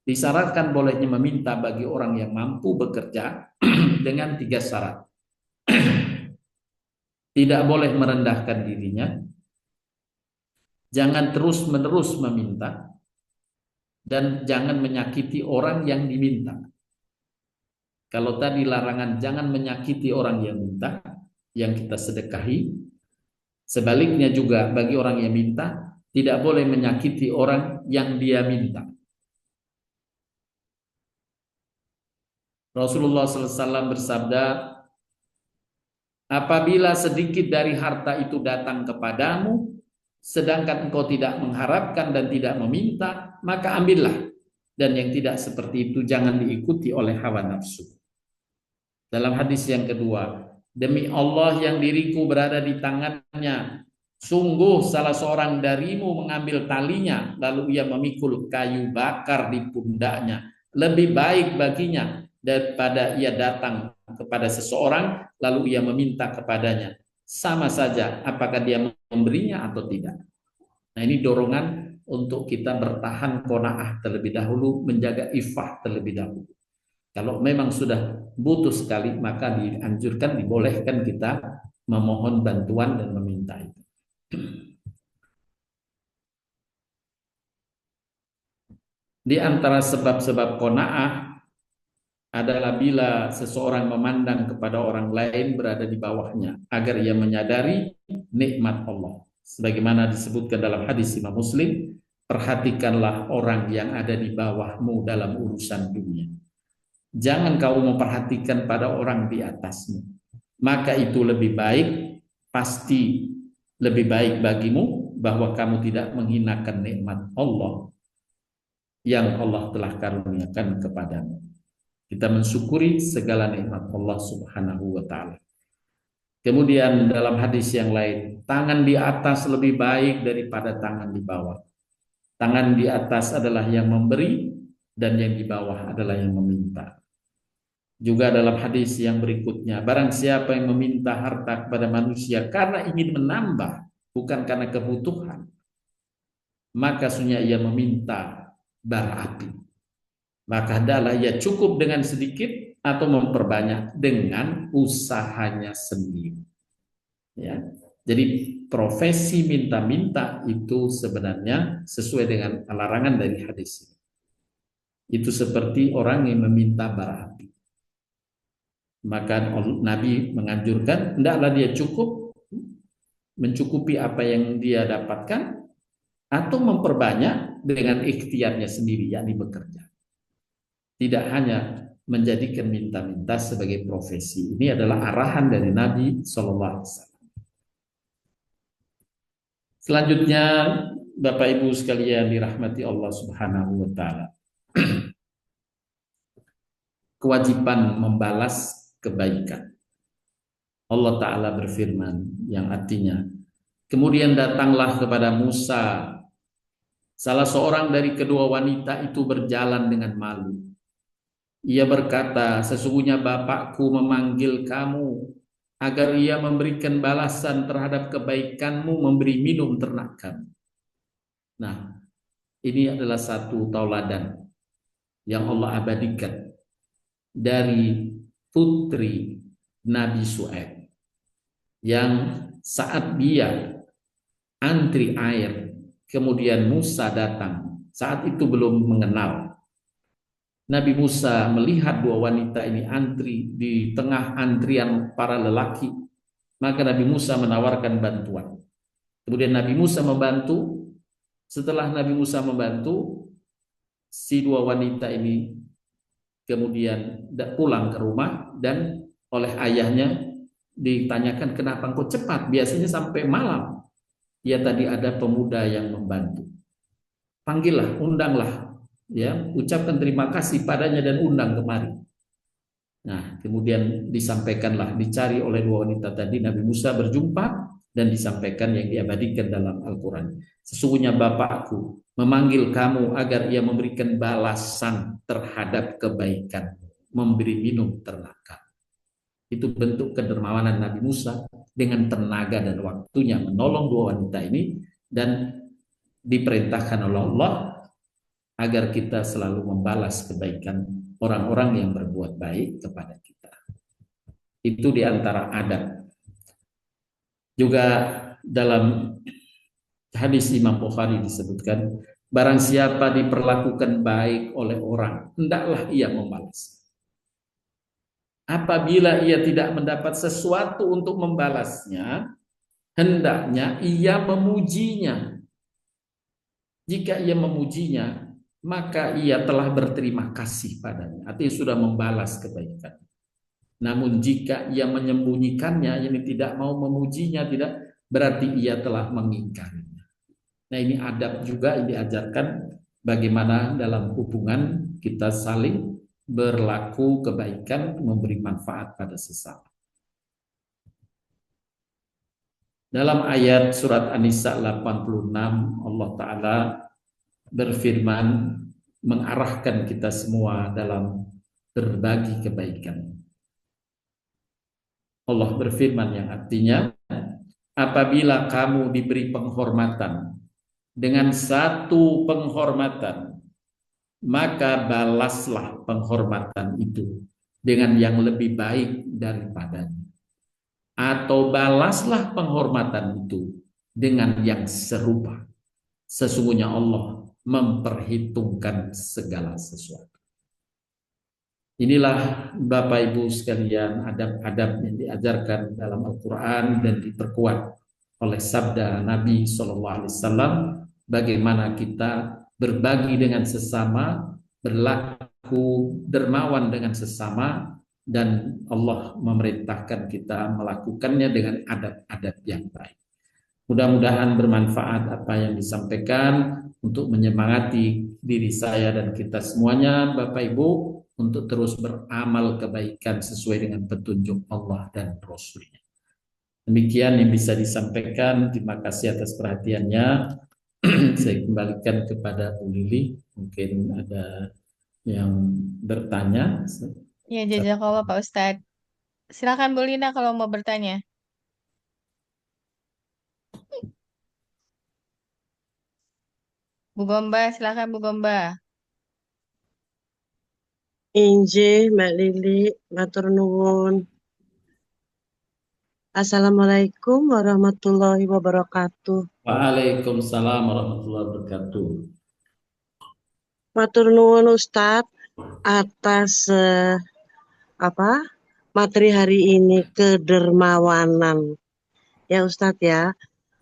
Disyaratkan bolehnya meminta bagi orang yang mampu bekerja dengan 3 syarat. Tidak boleh merendahkan dirinya, jangan terus-menerus meminta, dan jangan menyakiti orang yang diminta. Kalau tadi larangan jangan menyakiti orang yang minta, yang kita sedekahi, sebaliknya juga bagi orang yang minta, tidak boleh menyakiti orang yang dia minta. Rasulullah SAW bersabda, apabila sedikit dari harta itu datang kepadamu, sedangkan engkau tidak mengharapkan dan tidak meminta, maka ambillah. Dan yang tidak seperti itu jangan diikuti oleh hawa nafsu. Dalam hadis yang kedua, demi Allah yang diriku berada di tangannya, sungguh salah seorang darimu mengambil talinya, lalu ia memikul kayu bakar di pundaknya. Lebih baik baginya daripada ia datang kepada seseorang, lalu ia meminta kepadanya. Sama saja apakah dia memberinya atau tidak. Nah, ini dorongan untuk kita bertahan qanaah terlebih dahulu, menjaga ifah terlebih dahulu. Kalau memang sudah butuh sekali, maka dianjurkan, dibolehkan kita memohon bantuan dan meminta itu. Di antara sebab-sebab qanaah adalah bila seseorang memandang kepada orang lain berada di bawahnya, agar ia menyadari nikmat Allah. Sebagaimana disebutkan dalam hadis Imam Muslim, perhatikanlah orang yang ada di bawahmu dalam urusan dunia. Jangan kau memperhatikan pada orang di atasmu. Maka itu lebih baik, pasti lebih baik bagimu bahwa kamu tidak menghinakan nikmat Allah yang Allah telah karuniakan kepadamu. Kita mensyukuri segala nikmat Allah Subhanahu wa ta'ala. Kemudian dalam hadis yang lain, tangan di atas lebih baik daripada tangan di bawah. Tangan di atas adalah yang memberi dan yang di bawah adalah yang meminta. Juga dalam hadis yang berikutnya, barang siapa yang meminta harta kepada manusia karena ingin menambah, bukan karena kebutuhan, maka sesungguhnya ia meminta bara api. Maka adalah ia cukup dengan sedikit atau memperbanyak dengan usahanya sendiri. Ya. Jadi profesi minta-minta itu sebenarnya sesuai dengan larangan dari hadis ini. Itu seperti orang yang meminta bara api. Maka Nabi menganjurkan, hendaklah dia cukup mencukupi apa yang dia dapatkan atau memperbanyak dengan ikhtiarnya sendiri, yakni bekerja. Tidak hanya menjadikan minta-minta sebagai profesi. Ini adalah arahan dari Nabi SAW. Selanjutnya, Bapak Ibu sekalian dirahmati Allah Subhanahu wa ta'ala. Kewajiban membalas kebaikan. Allah Ta'ala berfirman yang artinya, kemudian datanglah kepada Musa salah seorang dari kedua wanita itu berjalan dengan malu. Ia berkata, sesungguhnya bapakku memanggil kamu agar ia memberikan balasan terhadap kebaikanmu memberi minum ternak kami. Nah, ini adalah satu tauladan yang Allah abadikan dari putri Nabi Syuaib yang saat dia antri air, kemudian Musa datang. Saat itu belum mengenal. Nabi Musa melihat dua wanita ini antri di tengah antrian para lelaki, maka Nabi Musa menawarkan bantuan. Kemudian Nabi Musa membantu. Setelah Nabi Musa membantu, si dua wanita ini kemudian pulang ke rumah dan oleh ayahnya ditanyakan, kenapa engkau cepat? Biasanya sampai malam. Ya, tadi ada pemuda yang membantu. Panggillah, undanglah, ya, ucapkan terima kasih padanya dan undang kemari. Nah, kemudian disampaikanlah, dicari oleh dua wanita tadi. Nabi Musa berjumpa dan disampaikan yang diabadikan dalam Al-Quran. Sesungguhnya Bapakku memanggil kamu agar ia memberikan balasan terhadap kebaikan, memberi minum ternak. Itu bentuk kedermawanan Nabi Musa dengan tenaga dan waktunya menolong dua wanita ini, dan diperintahkan oleh Allah agar kita selalu membalas kebaikan orang-orang yang berbuat baik kepada kita. Itu diantara adab. Juga dalam hadis Imam Bukhari disebutkan, barang siapa diperlakukan baik oleh orang, hendaklah ia membalas. Apabila ia tidak mendapat sesuatu untuk membalasnya, hendaknya ia memujinya. Jika ia memujinya, maka ia telah berterima kasih padanya, artinya sudah membalas kebaikan. Namun jika ia menyembunyikannya, ini tidak mau memujinya, tidak, berarti ia telah mengingkarinya. Nah, ini adab juga yang diajarkan bagaimana dalam hubungan kita saling berlaku kebaikan, memberi manfaat pada sesama. Dalam ayat surat An-Nisa 86, Allah Ta'ala berfirman mengarahkan kita semua dalam berbagi kebaikan. Allah berfirman yang artinya, apabila kamu diberi penghormatan dengan satu penghormatan, maka balaslah penghormatan itu dengan yang lebih baik daripadanya. Atau balaslah penghormatan itu dengan yang serupa. Sesungguhnya Allah memperhitungkan segala sesuatu. Inilah Bapak Ibu sekalian adab-adab yang diajarkan dalam Al-Quran dan diperkuat oleh sabda Nabi SAW, bagaimana kita berbagi dengan sesama, berlaku dermawan dengan sesama, dan Allah memerintahkan kita melakukannya dengan adab-adab yang baik. Mudah-mudahan bermanfaat apa yang disampaikan untuk menyemangati diri saya dan kita semuanya, Bapak Ibu, untuk terus beramal kebaikan sesuai dengan petunjuk Allah dan Rasul-Nya. Demikian yang bisa disampaikan. Terima kasih atas perhatiannya. Saya kembalikan kepada Bu Lili. Mungkin ada yang bertanya. Ya, jazakallah Pak Ustadz. Silakan Bu Lina kalau mau bertanya. Bu Gomba, silakan Bu Gomba. Injih, Mbak Lili, matur nuwun. Assalamualaikum warahmatullahi wabarakatuh. Waalaikumsalam warahmatullahi wabarakatuh. Matur nuwun Ustadz atas materi hari ini, kedermawanan. Ya Ustadz ya,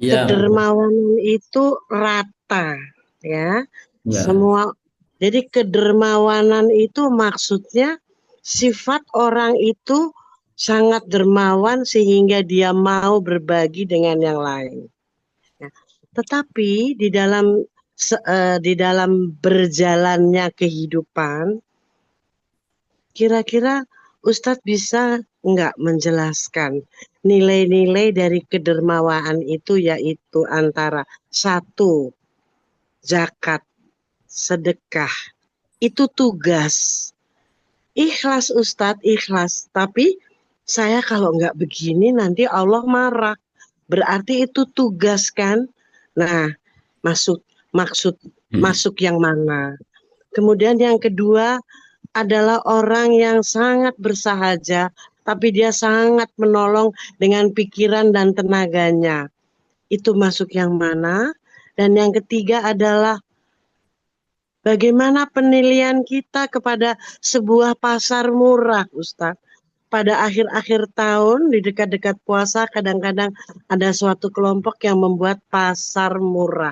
Ya, kedermawanan itu rata ya. ya. Semua. Jadi kedermawanan itu maksudnya sifat orang itu sangat dermawan sehingga dia mau berbagi dengan yang lain. Nah, tetapi di dalam berjalannya kehidupan, kira-kira Ustadz bisa nggak menjelaskan nilai-nilai dari kedermawaan itu, yaitu antara satu, zakat, sedekah, itu tugas. Ikhlas Ustadz, ikhlas. Tapi saya kalau nggak begini nanti Allah marah. Berarti itu tugas kan? Nah, maksud yang mana? Kemudian yang kedua adalah orang yang sangat bersahaja, tapi dia sangat menolong dengan pikiran dan tenaganya. Itu masuk yang mana? Dan yang ketiga adalah bagaimana penilaian kita kepada sebuah pasar murah, Ustadz? Pada akhir-akhir tahun, di dekat-dekat puasa, kadang-kadang ada suatu kelompok yang membuat pasar murah.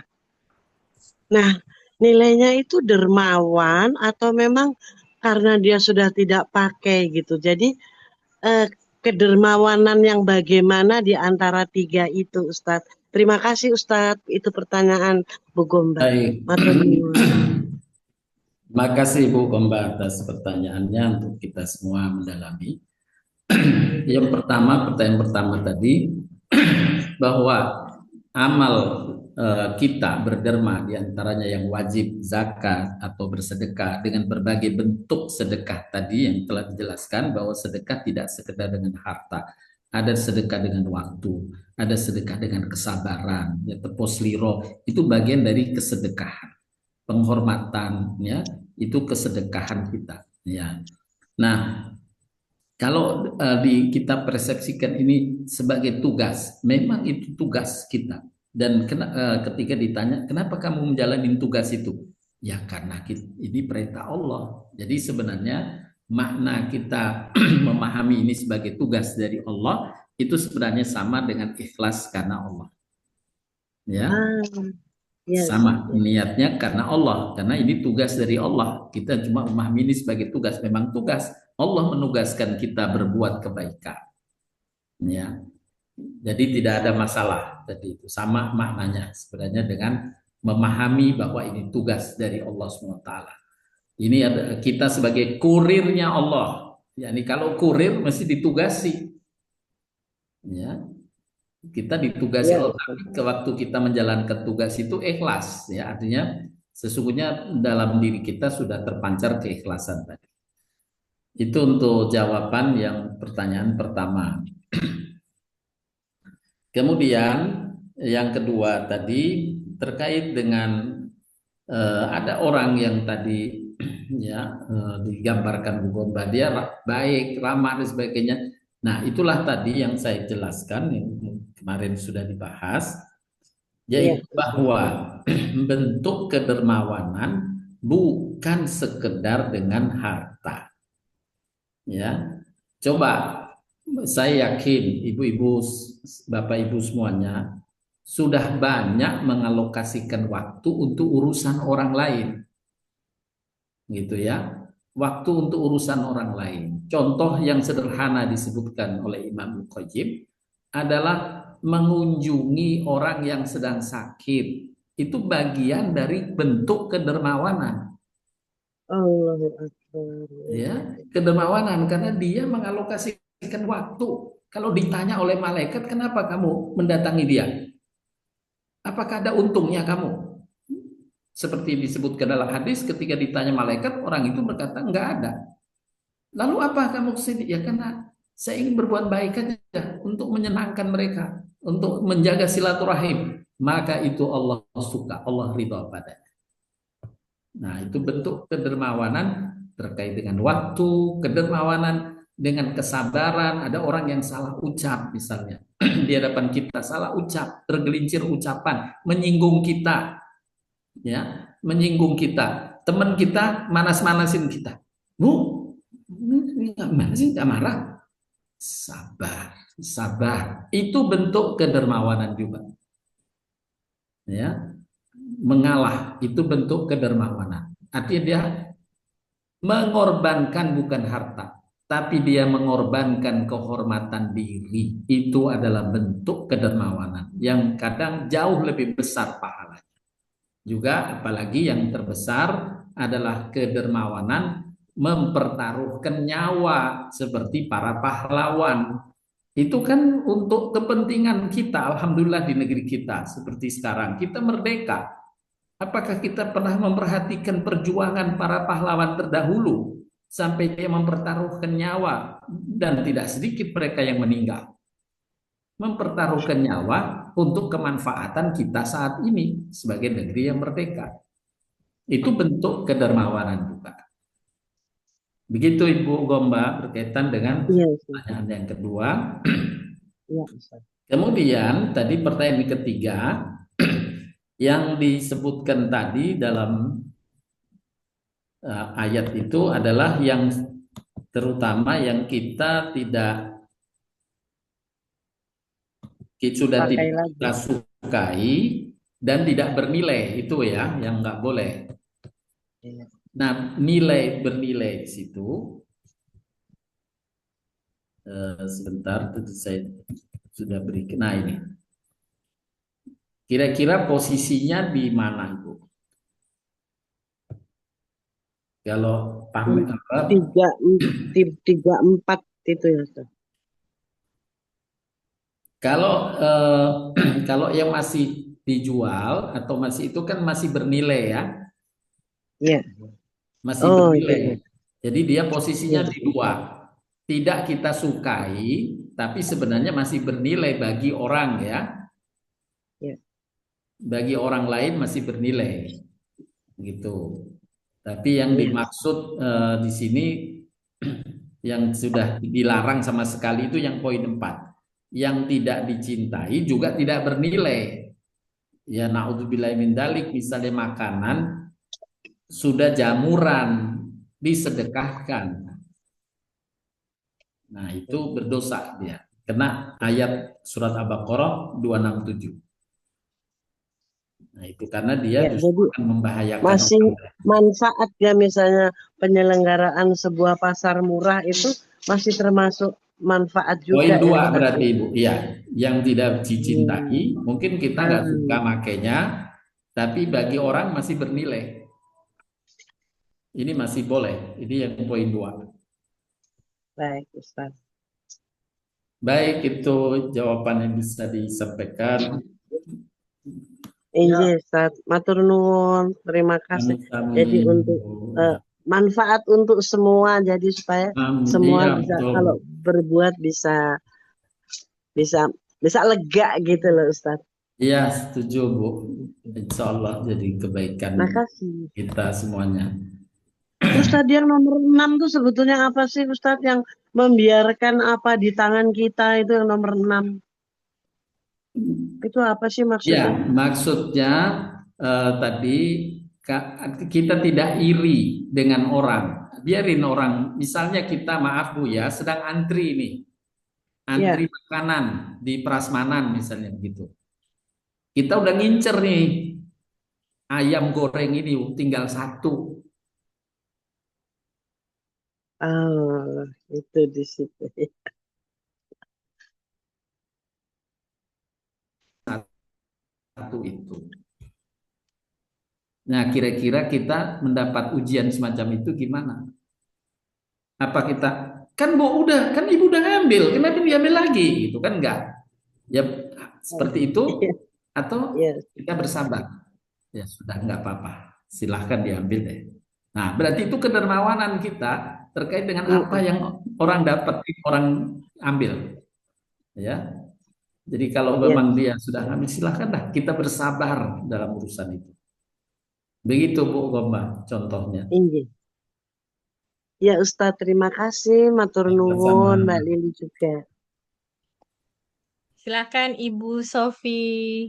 Nah, nilainya itu dermawan atau memang karena dia sudah tidak pakai gitu. Jadi, kedermawanan yang bagaimana di antara tiga itu, Ustadz? Terima kasih, Ustadz. Itu pertanyaan Bu Gomba. Baik. Terima kasih Bu Gomba atas pertanyaannya untuk kita semua mendalami. Pertanyaan pertama tadi, bahwa amal kita berderma diantaranya yang wajib zakat atau bersedekah dengan berbagai bentuk sedekah tadi yang telah dijelaskan bahwa sedekah tidak sekedar dengan harta, ada sedekah dengan waktu, ada sedekah dengan kesabaran, ya, tepos liro itu bagian dari kesedekahan, penghormatan, ya itu kesedekahan kita, ya. Nah, kalau kita persepsikan ini sebagai tugas, memang itu tugas kita. Dan ketika ditanya, kenapa kamu menjalani tugas itu? Ya karena ini perintah Allah. Jadi sebenarnya makna kita memahami ini sebagai tugas dari Allah, itu sebenarnya sama dengan ikhlas karena Allah. Ya, Ya, sama ya. niatnya karena Allah, karena ini tugas dari Allah. Kita cuma memahami ini sebagai tugas, memang tugas. Allah menugaskan kita berbuat kebaikan. Ya. Jadi tidak ada masalah. Jadi itu sama maknanya sebenarnya dengan memahami bahwa ini tugas dari Allah SWT. Ini ada, kita sebagai kurirnya Allah. Yani kalau kurir mesti ditugasi. Ya. Kita ditugasi Ya, Allah, Ustaz. tapi ke waktu kita menjalankan tugas itu ikhlas, ya artinya sesungguhnya dalam diri kita sudah terpancar keikhlasan tadi. Itu untuk jawaban yang pertanyaan pertama. Kemudian yang kedua tadi terkait dengan ada orang yang tadi ya digambarkan Bu Gomba, dia baik, ramah dan sebagainya. Nah, itulah tadi yang saya jelaskan yang kemarin sudah dibahas, yaitu bahwa bentuk kedermawanan bukan sekedar dengan harta. Ya, coba saya yakin ibu-ibu, bapak-ibu semuanya sudah banyak mengalokasikan waktu untuk urusan orang lain, gitu ya. Waktu untuk urusan orang lain. Contoh yang sederhana disebutkan oleh Imam Al-Qayyim adalah mengunjungi orang yang sedang sakit. Itu bagian dari bentuk kedermawanan. Allahu Akbar. Ya, kedermawanan karena dia mengalokasikan waktu. Kalau ditanya oleh malaikat, kenapa kamu mendatangi dia? Apakah ada untungnya kamu? Seperti disebutkan dalam hadis, ketika ditanya malaikat, orang itu berkata, enggak ada. Lalu apa kamu kesini? Ya karena saya ingin berbuat baik aja untuk menyenangkan mereka, untuk menjaga silaturahim. Maka itu Allah suka, Allah ridha padanya. Nah, itu bentuk kedermawanan terkait dengan waktu, kedermawanan dengan kesabaran. Ada orang yang salah ucap misalnya. Di hadapan kita salah ucap, tergelincir ucapan, menyinggung kita. Ya, menyinggung kita. Teman kita manas-manasin kita. Bu, mana sih nggak marah? Sabar, sabar. Itu bentuk kedermawanan juga. Ya, mengalah itu bentuk kedermawanan. Artinya dia mengorbankan bukan harta, tapi dia mengorbankan kehormatan diri. Itu adalah bentuk kedermawanan yang kadang jauh lebih besar pahalanya. Juga apalagi yang terbesar adalah kedermawanan mempertaruhkan nyawa seperti para pahlawan. Itu kan untuk kepentingan kita, alhamdulillah di negeri kita seperti sekarang kita merdeka. Apakah kita pernah memperhatikan perjuangan para pahlawan terdahulu sampai dia mempertaruhkan nyawa, dan tidak sedikit mereka yang meninggal. Mempertaruhkan nyawa untuk kemanfaatan kita saat ini sebagai negeri yang merdeka. Itu bentuk kedermawanan juga. Begitu Ibu Gomba berkaitan dengan pertanyaan yang kedua. Ya, Kemudian tadi pertanyaan yang ketiga yang disebutkan tadi dalam ayat itu adalah yang terutama yang kita sudah tidak kita sukai dan tidak bernilai, itu ya yang nggak boleh. Nah, nilai bernilai di situ sebentar, saya sudah berikan. Nah ini kira-kira posisinya di mana Ibu? Kalau paham 34 itu ya Ustaz. Kalau kalau yang masih dijual atau masih itu kan masih bernilai ya, Ya. masih Oh, iya, iya. bernilai. Jadi dia posisinya Iya. di dua. Tidak kita sukai, tapi sebenarnya masih bernilai bagi orang ya. Iya. Bagi orang lain masih bernilai gitu. Tapi yang Iya. dimaksud di sini yang sudah dilarang sama sekali itu yang poin 4. Yang tidak dicintai juga tidak bernilai. Ya naudzubillah min dalik, misalnya makanan sudah jamuran disedekahkan. Nah, itu berdosa dia. Kena ayat surat Al-Baqarah 267. Nah, itu karena dia Ya, justru jadi akan membahayakan masih orang lain. manfaat ya, misalnya penyelenggaraan sebuah pasar murah itu masih termasuk manfaat Poin juga ya, 2 Ustaz. berarti Ibu. Iya, yang tidak dicintai, Hmm. mungkin kita nggak suka makainya, tapi bagi orang masih bernilai. Ini masih boleh. Ini yang poin 2. Baik, Ustaz. Baik, itu jawaban yang bisa disampaikan. Iya, Ya, Ustaz. Matur nuwun. Terima kasih. Jadi sami-sami. untuk manfaat untuk semua, jadi supaya semua Iya, bisa, betul. kalau berbuat bisa bisa bisa lega gitu loh, Ustaz. Iya, setuju, Bu. Insya Allah jadi kebaikan Makasih. kita semuanya. Terus tadi yang nomor 6 tuh sebetulnya apa sih, Ustadz, yang membiarkan apa di tangan kita itu yang nomor 6? Itu apa sih Ya, maksudnya? maksudnya tadi kita tidak iri dengan orang. Biarin orang, misalnya kita maaf Bu ya, sedang antri nih, antri Ya, makanan di prasmanan misalnya begitu. Kita udah ngincer nih ayam goreng ini, tinggal satu. ah, itu di situ. Satu itu. Nah, kira-kira kita mendapat ujian semacam itu gimana? Apa kita kan Bu udah kan Ibu udah ngambil, kenapa diambil lagi? Gitu kan enggak. Ya seperti itu atau Ya, kita bersabar. Ya sudah enggak apa-apa. Silahkan diambil deh. Nah, berarti itu kedermawanan kita terkait dengan apa mm, yang orang dapat, orang ambil. Ya. Jadi kalau ya, memang dia sudah ngambil, silahkan dah kita bersabar dalam urusan itu. Begitu Bu Gomba contohnya. iya. Ya, Ustadz, terima kasih. Matur Sama. nuwun, Mbak Lili juga. Silakan Ibu Sofi.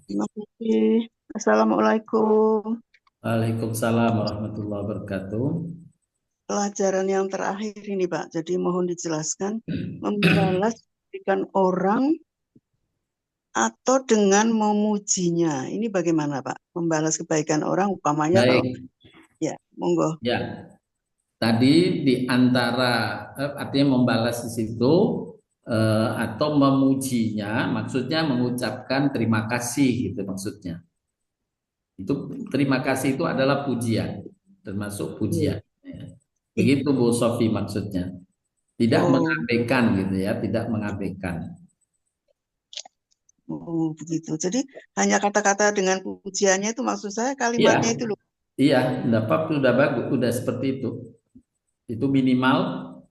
Terima kasih. Assalamualaikum. Waalaikumsalam warahmatullahi wabarakatuh. Pelajaran yang terakhir ini, Pak. Jadi mohon dijelaskan, membalas kebaikan orang atau dengan memujinya. Ini bagaimana, Pak? Membalas kebaikan orang, umpamanya kalau Baik, ya, monggo. ya. Tadi di antara artinya membalas di situ atau memujinya, maksudnya mengucapkan terima kasih gitu maksudnya. Itu terima kasih itu adalah pujian, termasuk Iya. pujian. Ya. Begitu Bu Sofi maksudnya. Tidak Oh, mengabaikan gitu ya, tidak mengabaikan. oh, begitu. Jadi hanya kata-kata dengan pujiannya itu, maksud saya Iya, kalimatnya itu loh. iya, dapat sudah bagus, sudah seperti itu. Itu minimal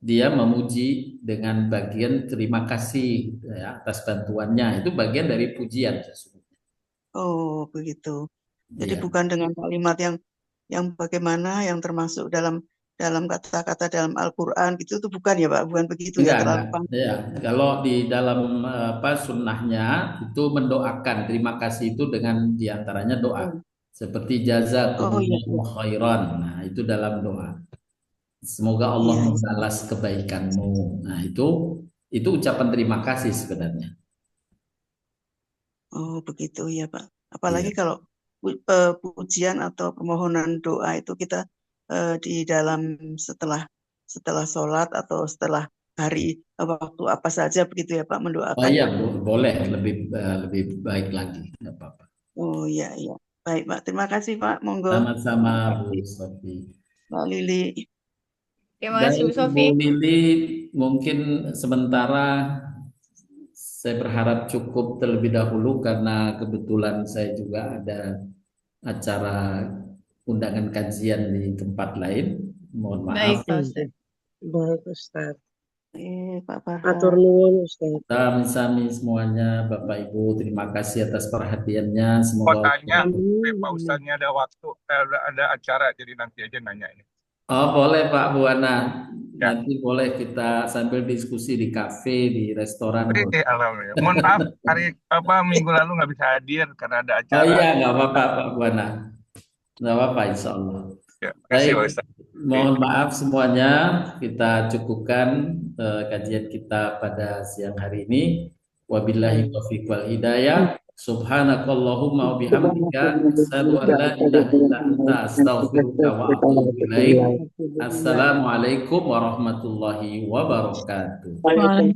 dia memuji dengan bagian terima kasih ya, atas bantuannya. Itu bagian dari pujian sesungguhnya. Oh, begitu. Jadi Ya, bukan dengan kalimat yang bagaimana, yang termasuk dalam kata-kata dalam Al-Quran gitu, itu bukan ya Pak, bukan begitu ya, enggak. terlalu panjang. Ya, kalau di dalam apa sunnahnya itu mendoakan terima kasih itu dengan diantaranya doa Oh, seperti oh iya, jazakumullahu iya, khairan. Nah, itu dalam doa. Semoga Allah iya, iya. membalas kebaikanmu. Nah, itu ucapan terima kasih sebenarnya. Oh begitu ya Pak. Apalagi Iya. kalau pujian atau permohonan doa itu kita di dalam setelah setelah sholat atau setelah hari waktu apa saja begitu ya Pak, Oh mendoakan. iya, boleh lebih baik lagi, nggak apa-apa. Oh iya, iya. Baik Pak, terima kasih Pak. Monggo. Sama-sama Terima Bu kasih Sofi. Mbak Lili. Terima kasih Baik Bu Bu Sofi. Lili, mungkin sementara Saya berharap cukup terlebih dahulu karena kebetulan saya juga ada acara undangan kajian di tempat lain. Mohon maaf. Baik, Pak Ustadz. Baik, Ustaz. Pak Atur Farhan. nuwun, Ustaz. Sami-sami semuanya, Bapak Ibu, terima kasih atas perhatiannya. Mau Semoga tanya, Amin. Pak Ustadznya ada waktu, ada acara, jadi nanti aja nanya ini. Oh, boleh Pak Buana. Ya. Nanti boleh kita sambil diskusi di kafe, di restoran. Boleh. Alhamdulillah. Mohon maaf, minggu lalu nggak bisa hadir karena ada Oh acara. iya, nggak apa-apa Pak Buana. Nggak apa-apa, insya Allah. Ya, kasih Pak Baik, Ustadz. mohon maaf semuanya. Kita cukupkan kajian kita pada siang hari ini. Wabillahi taufiq wal hidayah. Subhanakallahumma wa bihamdika asyhadu an la ilaha illa anta astaghfiruka wa atubu ilaik. Assalamualaikum warahmatullahi wabarakatuh. Waalaikumsalam.